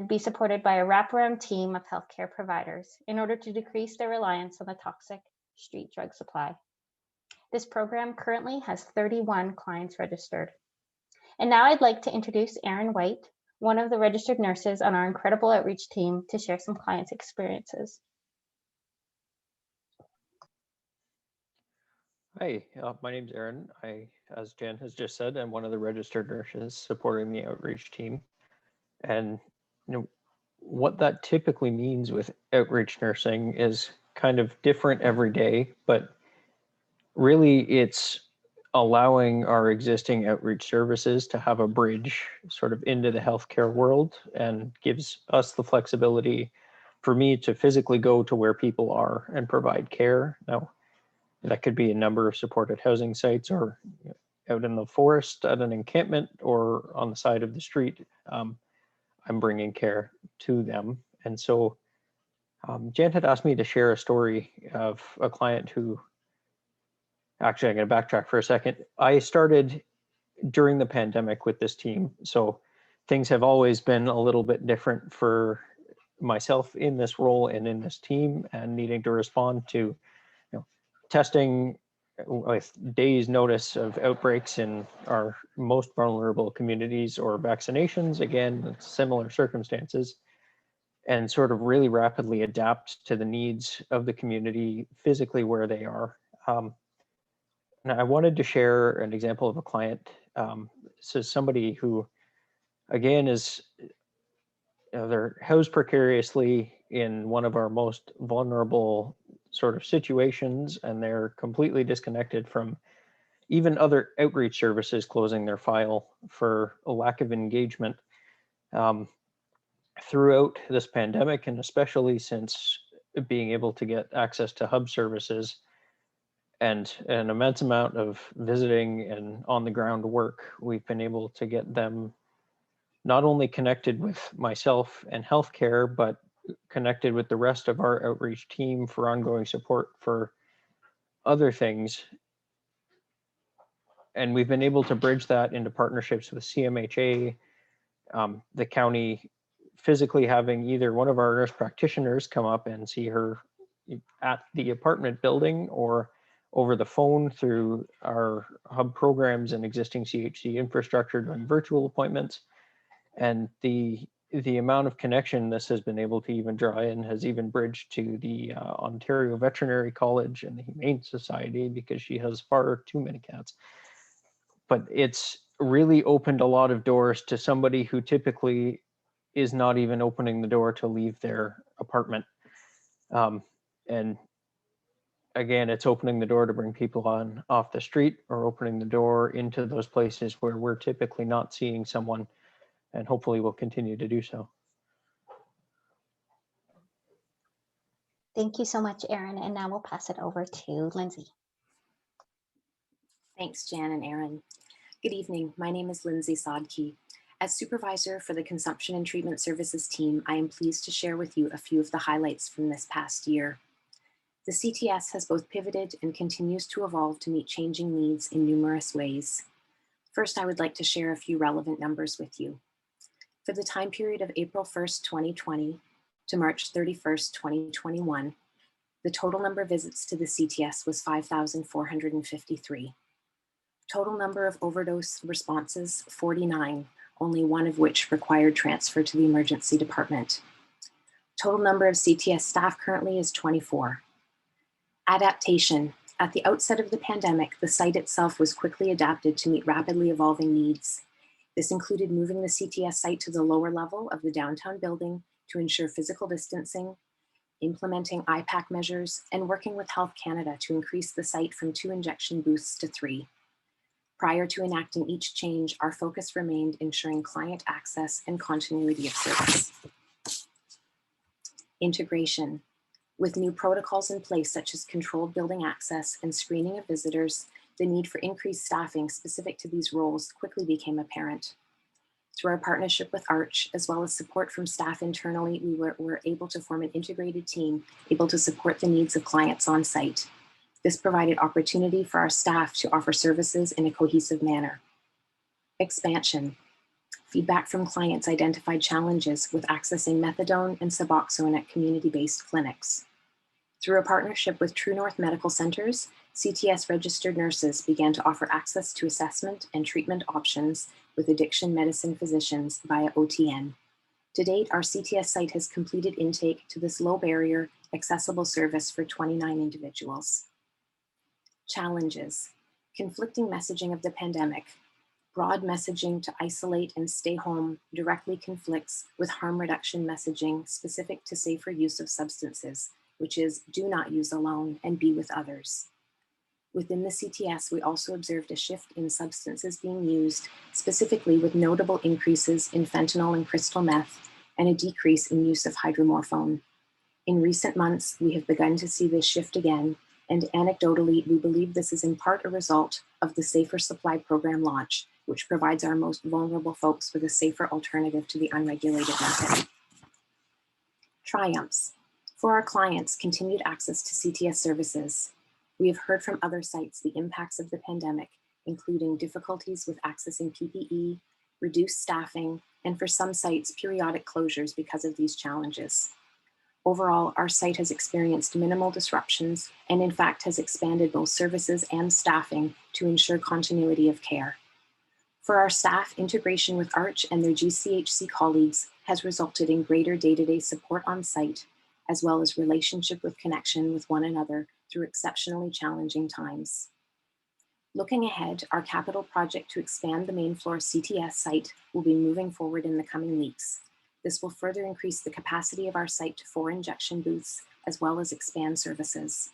be supported by a wraparound team of healthcare providers in order to decrease their reliance on the toxic street drug supply. This program currently has 31 clients registered. And now I'd like to introduce Erin White, one of the registered nurses on our incredible outreach team, to share some clients' experiences. Hi, my name's Aaron. As Jen has just said, I'm one of the registered nurses supporting the outreach team. And what that typically means with outreach nursing is kind of different every day, but really it's allowing our existing outreach services to have a bridge sort of into the healthcare world, and gives us the flexibility for me to physically go to where people are and provide care. Now, that could be a number of supported housing sites, or out in the forest at an encampment, or on the side of the street. I'm bringing care to them. And so Jen had asked me to share a story of a client who, actually, I'm going to backtrack for a second. I started during the pandemic with this team, so things have always been a little bit different for myself in this role and in this team, and needing to respond to testing with days notice of outbreaks in our most vulnerable communities, or vaccinations, again, similar circumstances, and sort of really rapidly adapt to the needs of the community physically where they are. And I wanted to share an example of a client. So somebody who, again, is they're housed precariously in one of our most vulnerable sort of situations, and they're completely disconnected from even other outreach services closing their file for a lack of engagement throughout this pandemic, and especially since being able to get access to hub services and an immense amount of visiting and on the ground work, we've been able to get them not only connected with myself and healthcare, but connected with the rest of our outreach team for ongoing support for other things. And we've been able to bridge that into partnerships with CMHA, the county physically having either one of our nurse practitioners come up and see her at the apartment building, or over the phone through our hub programs and existing CHC infrastructure doing virtual appointments. And the amount of connection this has been able to even draw in has even bridged to the Ontario Veterinary College and the Humane Society, because she has far too many cats. But it's really opened a lot of doors to somebody who typically is not even opening the door to leave their apartment. And again, it's opening the door to bring people on off the street, or opening the door into those places where we're typically not seeing someone, and hopefully we'll continue to do so. Thank you so much, Aaron. And now we'll pass it over to Lindsay. Thanks, Jan and Aaron. Good evening. My name is Lindsay Sodke. As supervisor for the Consumption and Treatment Services team, I am pleased to share with you a few of the highlights from this past year. The CTS has both pivoted and continues to evolve to meet changing needs in numerous ways. First, I would like to share a few relevant numbers with you. For the time period of April 1st, 2020 to March 31st, 2021, the total number of visits to the CTS was 5,453. Total number of overdose responses, 49, only one of which required transfer to the emergency department. Total number of CTS staff currently is 24. Adaptation. At the outset of the pandemic, the site itself was quickly adapted to meet rapidly evolving needs. This included moving the CTS site to the lower level of the downtown building to ensure physical distancing, implementing IPAC measures, and working with Health Canada to increase the site from 2 injection booths to 3. Prior to enacting each change, our focus remained ensuring client access and continuity of service. Integration. With new protocols in place, such as controlled building access and screening of visitors, the need for increased staffing specific to these roles quickly became apparent. Through our partnership with ARCH, as well as support from staff internally, we were able to form an integrated team able to support the needs of clients on site. This provided opportunity for our staff to offer services in a cohesive manner. Expansion. Feedback from clients identified challenges with accessing methadone and Suboxone at community-based clinics. Through a partnership with True North Medical Centers, CTS registered nurses began to offer access to assessment and treatment options with addiction medicine physicians via OTN. To date, our CTS site has completed intake to this low barrier, accessible service for 29 individuals. Challenges: conflicting messaging of the pandemic. Broad messaging to isolate and stay home directly conflicts with harm reduction messaging specific to safer use of substances, which is do not use alone and be with others. Within the CTS, we also observed a shift in substances being used, specifically with notable increases in fentanyl and crystal meth, and a decrease in use of hydromorphone. In recent months, we have begun to see this shift again, and anecdotally, we believe this is in part a result of the Safer Supply Program launch, which provides our most vulnerable folks with a safer alternative to the unregulated market. Triumphs. For our clients, continued access to CTS services. We have heard from other sites the impacts of the pandemic, including difficulties with accessing PPE, reduced staffing, and for some sites, periodic closures because of these challenges. Overall, our site has experienced minimal disruptions and in fact has expanded both services and staffing to ensure continuity of care. For our staff, integration with ARCH and their GCHC colleagues has resulted in greater day-to-day support on site, as well as relationship with connection with one another through exceptionally challenging times. Looking ahead, our capital project to expand the main floor CTS site will be moving forward in the coming weeks. This will further increase the capacity of our site to 4 injection booths, as well as expand services.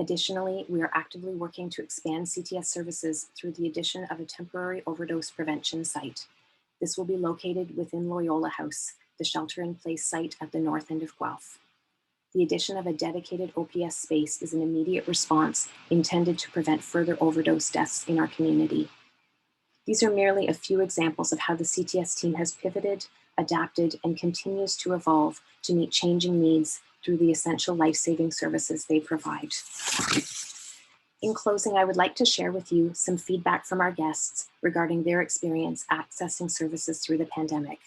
Additionally, we are actively working to expand CTS services through the addition of a temporary overdose prevention site. This will be located within Loyola House, the shelter-in-place site at the north end of Guelph. The addition of a dedicated OPS space is an immediate response intended to prevent further overdose deaths in our community. These are merely a few examples of how the CTS team has pivoted, adapted, and continues to evolve to meet changing needs through the essential life-saving services they provide. In closing, I would like to share with you some feedback from our guests regarding their experience accessing services through the pandemic.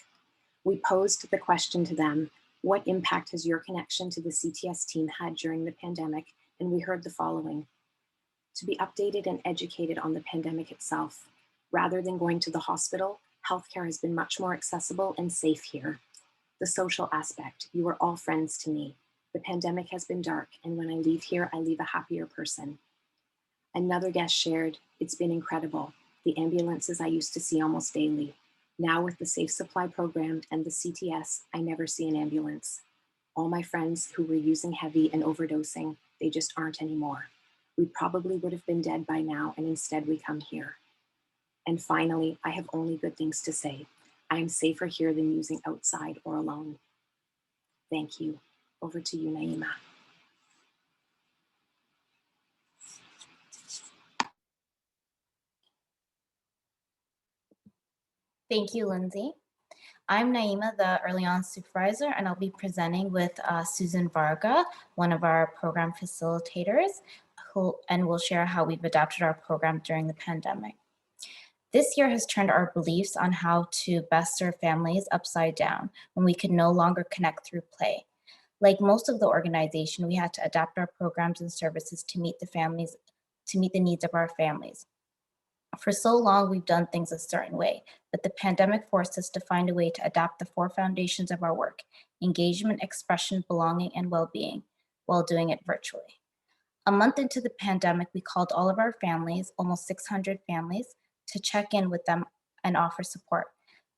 We posed the question to them, what impact has your connection to the CTS team had during the pandemic? And we heard the following: to be updated and educated on the pandemic itself. Rather than going to the hospital, healthcare has been much more accessible and safe here. The social aspect, you are all friends to me. The pandemic has been dark, and when I leave here, I leave a happier person. Another guest shared, it's been incredible. The ambulances I used to see almost daily. Now with the Safe Supply Program and the CTS, I never see an ambulance. All my friends who were using heavy and overdosing, they just aren't anymore. We probably would have been dead by now, and instead we come here. And finally, I have only good things to say. I am safer here than using outside or alone. Thank you. Over to you, Naima. Thank you, Lindsay. I'm Naima, the Early On Supervisor, and I'll be presenting with Susan Varga, one of our program facilitators, and we'll share how we've adapted our program during the pandemic. This year has turned our beliefs on how to best serve families upside down when we could no longer connect through play. Like most of the organization, we had to adapt our programs and services to meet the needs of our families. For so long, we've done things a certain way, but the pandemic forced us to find a way to adapt the 4 foundations of our work: engagement, expression, belonging, and well-being, while doing it virtually. A month into the pandemic, we called all of our families, almost 600 families, to check in with them and offer support.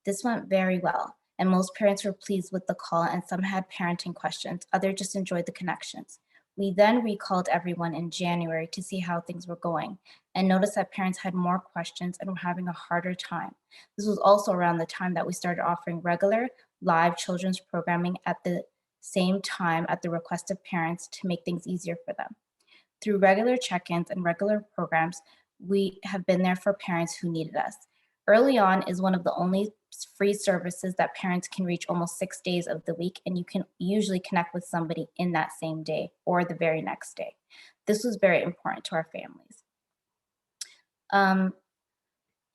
This went very well, and most parents were pleased with the call, and some had parenting questions. Others just enjoyed the connections. We then recalled everyone in January to see how things were going and noticed that parents had more questions and were having a harder time. This was also around the time that we started offering regular live children's programming at the same time at the request of parents to make things easier for them. Through regular check-ins and regular programs, we have been there for parents who needed us. Early On is one of the only free services that parents can reach almost 6 days of the week, and you can usually connect with somebody in that same day or the very next day. This was very important to our families.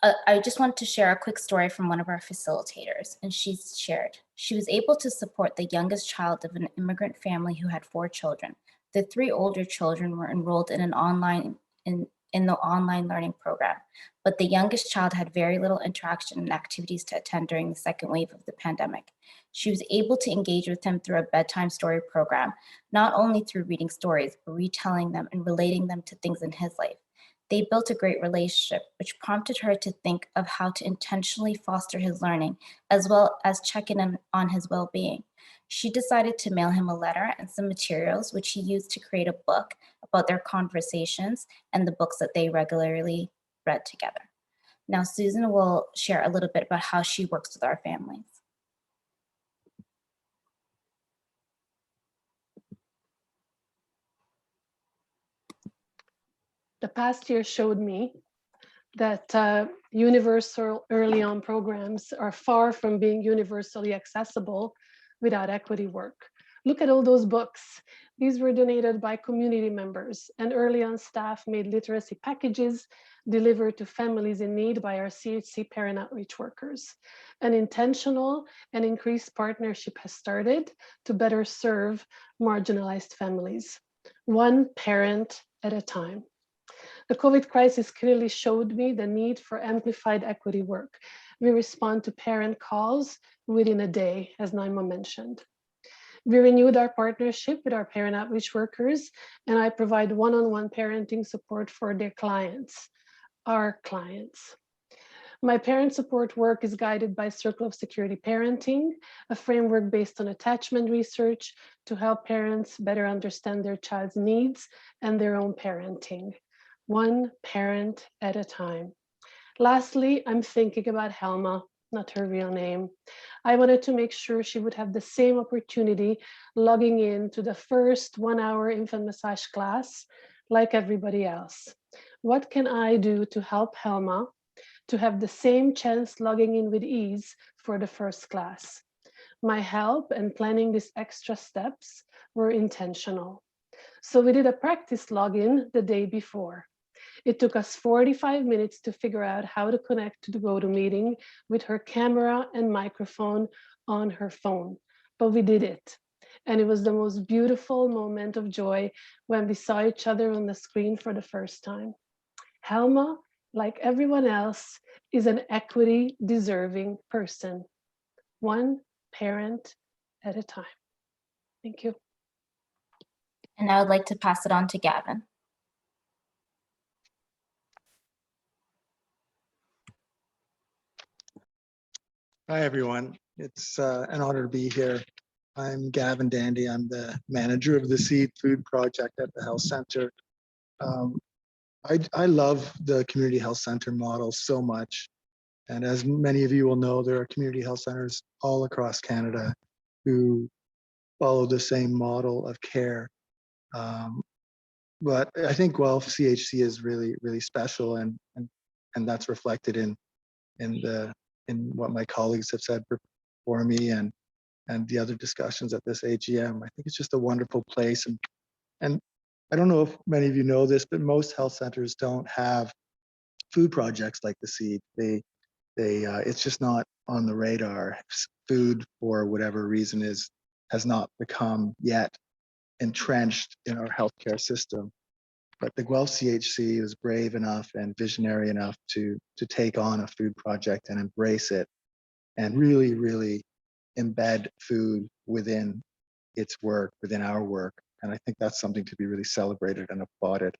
I just want to share a quick story from one of our facilitators, and she's shared. She was able to support the youngest child of an immigrant family who had 4 children. The 3 older children were enrolled in the online learning program, but the youngest child had very little interaction and activities to attend during the second wave of the pandemic. She was able to engage with him through a bedtime story program, not only through reading stories, but retelling them and relating them to things in his life. They built a great relationship, which prompted her to think of how to intentionally foster his learning, as well as check in on his well-being. She decided to mail him a letter and some materials, which he used to create a book about their conversations and the books that they regularly read together. Now, Susan will share a little bit about how she works with our families. The past year showed me that universal early on programs are far from being universally accessible without equity work. Look at all those books. These were donated by community members, and early on staff made literacy packages delivered to families in need by our CHC parent outreach workers. An intentional and increased partnership has started to better serve marginalized families, one parent at a time. The COVID crisis clearly showed me the need for amplified equity work. We respond to parent calls within a day, as Naima mentioned. We renewed our partnership with our parent outreach workers, and I provide one-on-one parenting support for their clients, our clients. My parent support work is guided by Circle of Security Parenting, a framework based on attachment research to help parents better understand their child's needs and their own parenting, one parent at a time. Lastly, I'm thinking about Helma, not her real name. I wanted to make sure she would have the same opportunity logging in to the first 1-hour infant massage class like everybody else. What can I do to help Helma to have the same chance logging in with ease for the first class? My help and planning these extra steps were intentional. So we did a practice login the day before. It took us 45 minutes to figure out how to connect to the GoToMeeting with her camera and microphone on her phone, but we did it. And it was the most beautiful moment of joy when we saw each other on the screen for the first time. Helma, like everyone else, is an equity deserving person, one parent at a time. Thank you. And I would like to pass it on to Gavin. Hi, everyone. It's an honor to be here. I'm Gavin Dandy. I'm the manager of the Seed Food Project at the Health Center. I love the community health center model so much. And as many of you will know, there are community health centers all across Canada who follow the same model of care. But I think Guelph CHC is really, really special, and that's reflected in what my colleagues have said before me and the other discussions at this AGM. I think it's just a wonderful place, and I don't know if many of you know this, but most health centers don't have food projects like the Seed. It's just not on the radar. Food, for whatever reason, has not become yet entrenched in our healthcare system. But the Guelph CHC is brave enough and visionary enough to take on a food project and embrace it and really, really embed food within its work, within our work. And I think that's something to be really celebrated and applauded.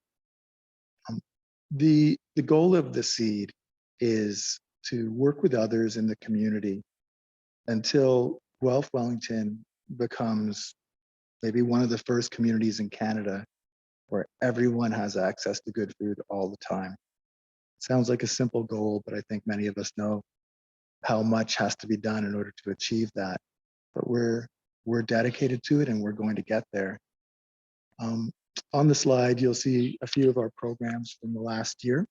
The goal of the Seed is to work with others in the community until Guelph Wellington becomes maybe one of the first communities in Canada where everyone has access to good food all the time. It sounds like a simple goal, but I think many of us know how much has to be done in order to achieve that. But we're dedicated to it, and we're going to get there. On the slide, you'll see a few of our programs from the last year.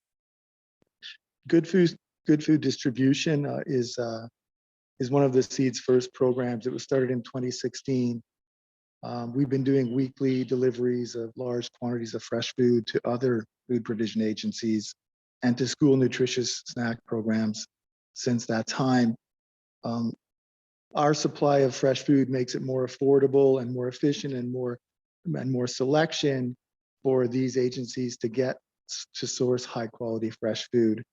Good food distribution is one of the Seed's first programs. It was started in 2016. We've been doing weekly deliveries of large quantities of fresh food to other food provision agencies and to school nutritious snack programs since that time. Our supply of fresh food makes it more affordable and more efficient and more selection for these agencies to get to source high quality fresh food.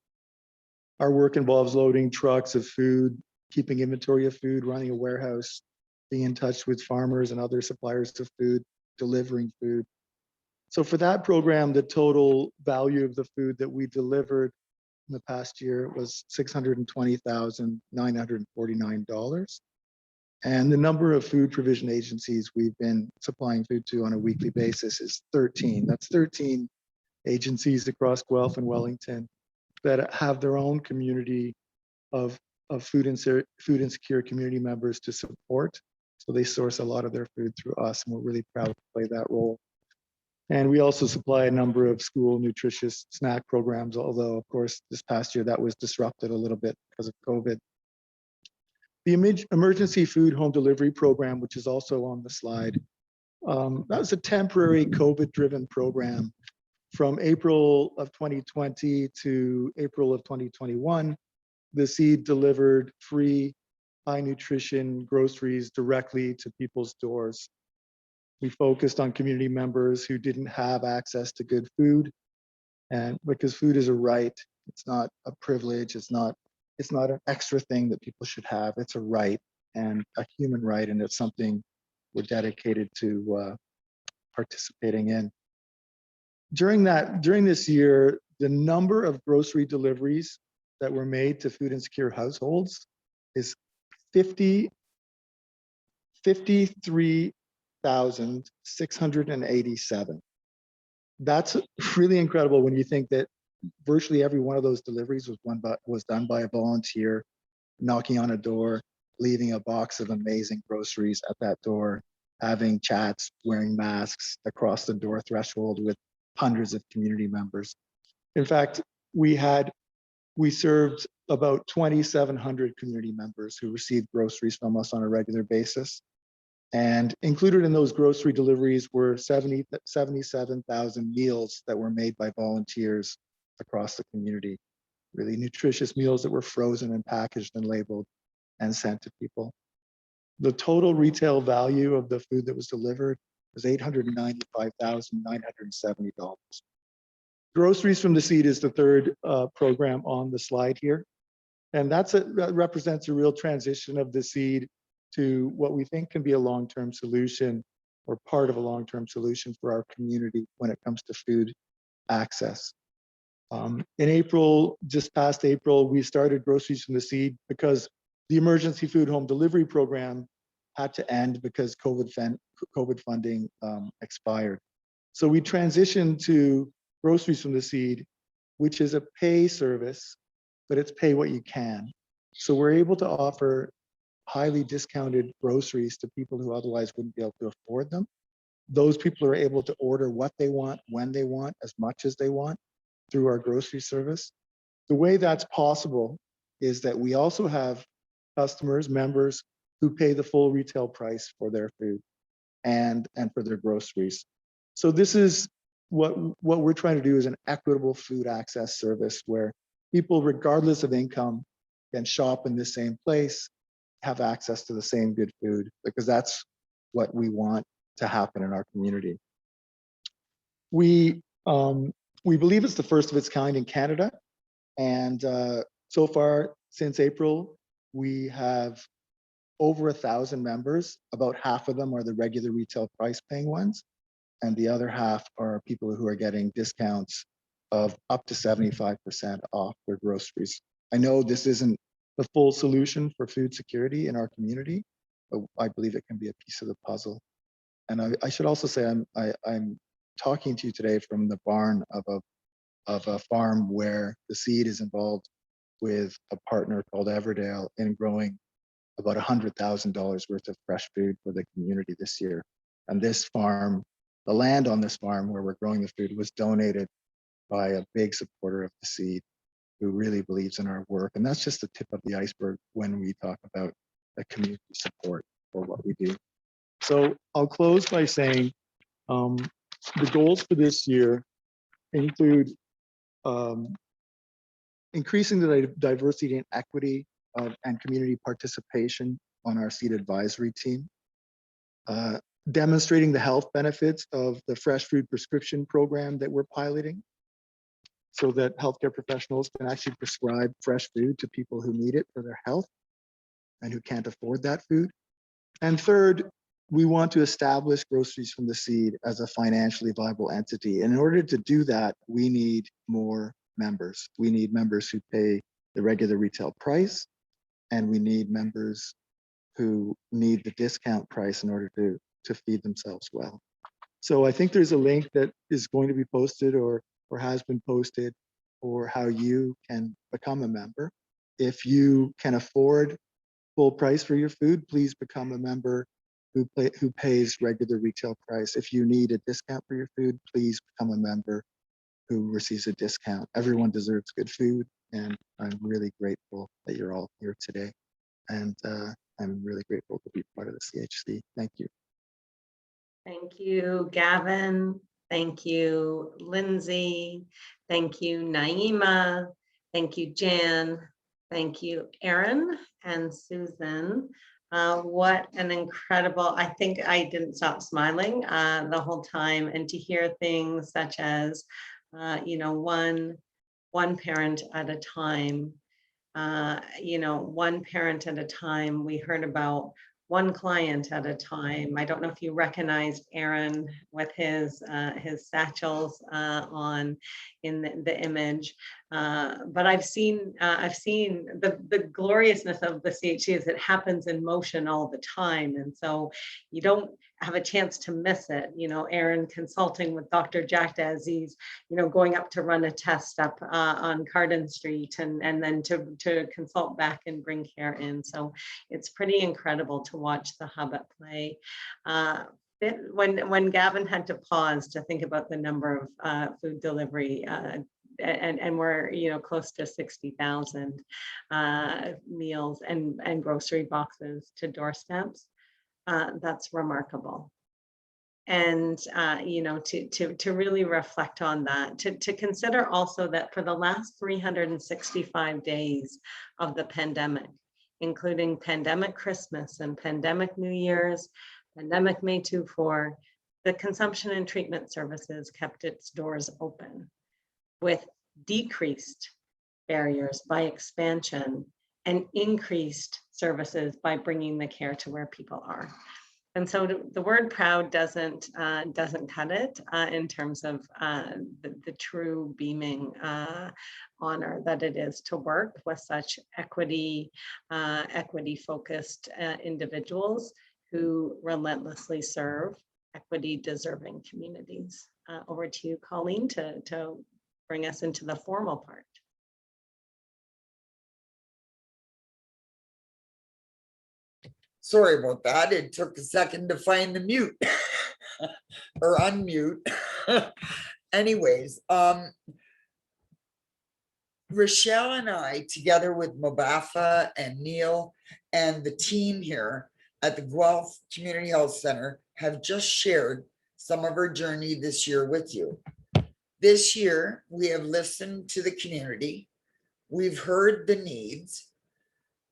Our work involves loading trucks of food, keeping inventory of food, running a warehouse, being in touch with farmers and other suppliers of food, delivering food. So for that program, the total value of the food that we delivered in the past year was $620,949. And the number of food provision agencies we've been supplying food to on a weekly basis is 13. That's 13 agencies across Guelph and Wellington that have their own community of food insecure community members to support. So they source a lot of their food through us, and we're really proud to play that role. And we also supply a number of school nutritious snack programs, although of course this past year that was disrupted a little bit because of COVID. The emergency food home delivery program, which is also on the slide, that was a temporary COVID-driven program from April of 2020 to April of 2021. The seed delivered free high nutrition groceries directly to people's doors. We focused on community members who didn't have access to good food, and because food is a right, it's not a privilege, it's not an extra thing that people should have. It's a right and a human right, and it's something we're dedicated to participating in. During this year, the number of grocery deliveries that were made to food insecure households is 53,687. That's really incredible when you think that virtually every one of those deliveries was done by a volunteer, knocking on a door, leaving a box of amazing groceries at that door, having chats, wearing masks across the door threshold with hundreds of community members. In fact, we served about 2,700 community members who received groceries from us on a regular basis. And included in those grocery deliveries were 77,000 meals that were made by volunteers across the community. Really nutritious meals that were frozen and packaged and labeled and sent to people. The total retail value of the food that was delivered was $895,970. Groceries from the Seed is the third program on the slide here. And that represents a real transition of the Seed to what we think can be a long-term solution or part of a long-term solution for our community when it comes to food access. In April, just past April, we started Groceries from the Seed because the emergency food home delivery program had to end because COVID funding expired. So we transitioned to Groceries from the Seed, which is a pay service, but it's pay what you can. So we're able to offer highly discounted groceries to people who otherwise wouldn't be able to afford them. Those people are able to order what they want, when they want, as much as they want through our grocery service. The way that's possible is that we also have customers, members who pay the full retail price for their food and for their groceries. So this is what we're trying to do is an equitable food access service where people, regardless of income, can shop in the same place, have access to the same good food, because that's what we want to happen in our community. We believe it's the first of its kind in Canada. And so far, since April, we have over 1,000 members. About half of them are the regular retail price paying ones. And the other half are people who are getting discounts of up to 75% off their groceries. I know this isn't the full solution for food security in our community, but I believe it can be a piece of the puzzle. And I should also say I'm talking to you today from the barn of a farm where the Seed is involved with a partner called Everdale in growing about $100,000 worth of fresh food for the community this year. And this farm, the land on this farm where we're growing the food was donated by a big supporter of the Seed who really believes in our work. And that's just the tip of the iceberg when we talk about the community support for what we do. So I'll close by saying the goals for this year include increasing the diversity and equity and community participation on our seed advisory team, demonstrating the health benefits of the fresh food prescription program that we're piloting, so that healthcare professionals can actually prescribe fresh food to people who need it for their health and who can't afford that food. And third, we want to establish Groceries from the Seed as a financially viable entity. And in order to do that, we need more members. We need members who pay the regular retail price, and we need members who need the discount price in order to feed themselves well. So I think there's a link that is going to be posted or has been posted for how you can become a member. If you can afford full price for your food, please become a member who pays regular retail price. If you need a discount for your food, please become a member who receives a discount. Everyone deserves good food, and I'm really grateful that you're all here today. And I'm really grateful to be part of the CHC. Thank you. Thank you, Gavin. Thank you, Lindsay. Thank you, Naima. Thank you, Jan. Thank you, Erin and Susan. What an incredible, I think I didn't stop smiling the whole time, and to hear things such as, you know, one parent at a time, you know, one parent at a time. We heard about one client at a time. I don't know if you recognized Aaron with his satchels on in the image, but I've seen the gloriousness of the CHC is it happens in motion all the time, and so you don't have a chance to miss it. You know, Aaron consulting with Dr. Jack as he's, you know, going up to run a test up on Carden Street, and then to consult back and bring care in. So it's pretty incredible to watch the hub at play. When Gavin had to pause to think about the number of food delivery, and we're, you know, close to 60,000 meals and grocery boxes to doorsteps, that's remarkable. And you know, to really reflect on that, to consider also that for the last 365 days of the pandemic, including pandemic Christmas and pandemic New Year's, pandemic May 2-4, the consumption and treatment services kept its doors open with decreased barriers by expansion and increased services by bringing the care to where people are. And so the word proud doesn't cut it in terms of the true beaming honor that it is to work with such equity focused individuals who relentlessly serve equity deserving communities. Over to you, Colleen, to bring us into the formal part. Sorry about that. It took a second to find the mute or unmute. Anyways, Rochelle and I, together with Mabafa and Neil and the team here at the Guelph Community Health Center, have just shared some of our journey this year with you. This year, we have listened to the community, we've heard the needs,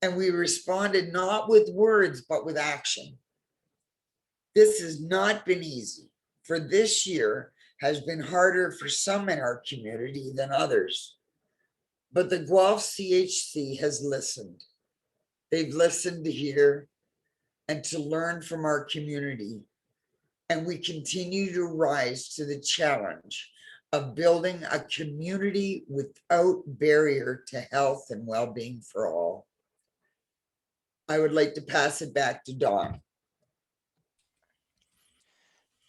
and we responded not with words, but with action. This has not been easy, for this year has been harder for some in our community than others. But the Guelph CHC has listened. They've listened to hear and to learn from our community. And we continue to rise to the challenge of building a community without barrier to health and well-being for all. I would like to pass it back to Don.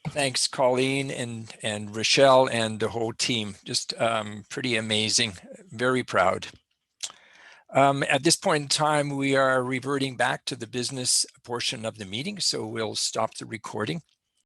Thanks, Colleen and Rochelle and the whole team. Just pretty amazing. Very proud. At this point in time, we are reverting back to the business portion of the meeting, so we'll stop the recording.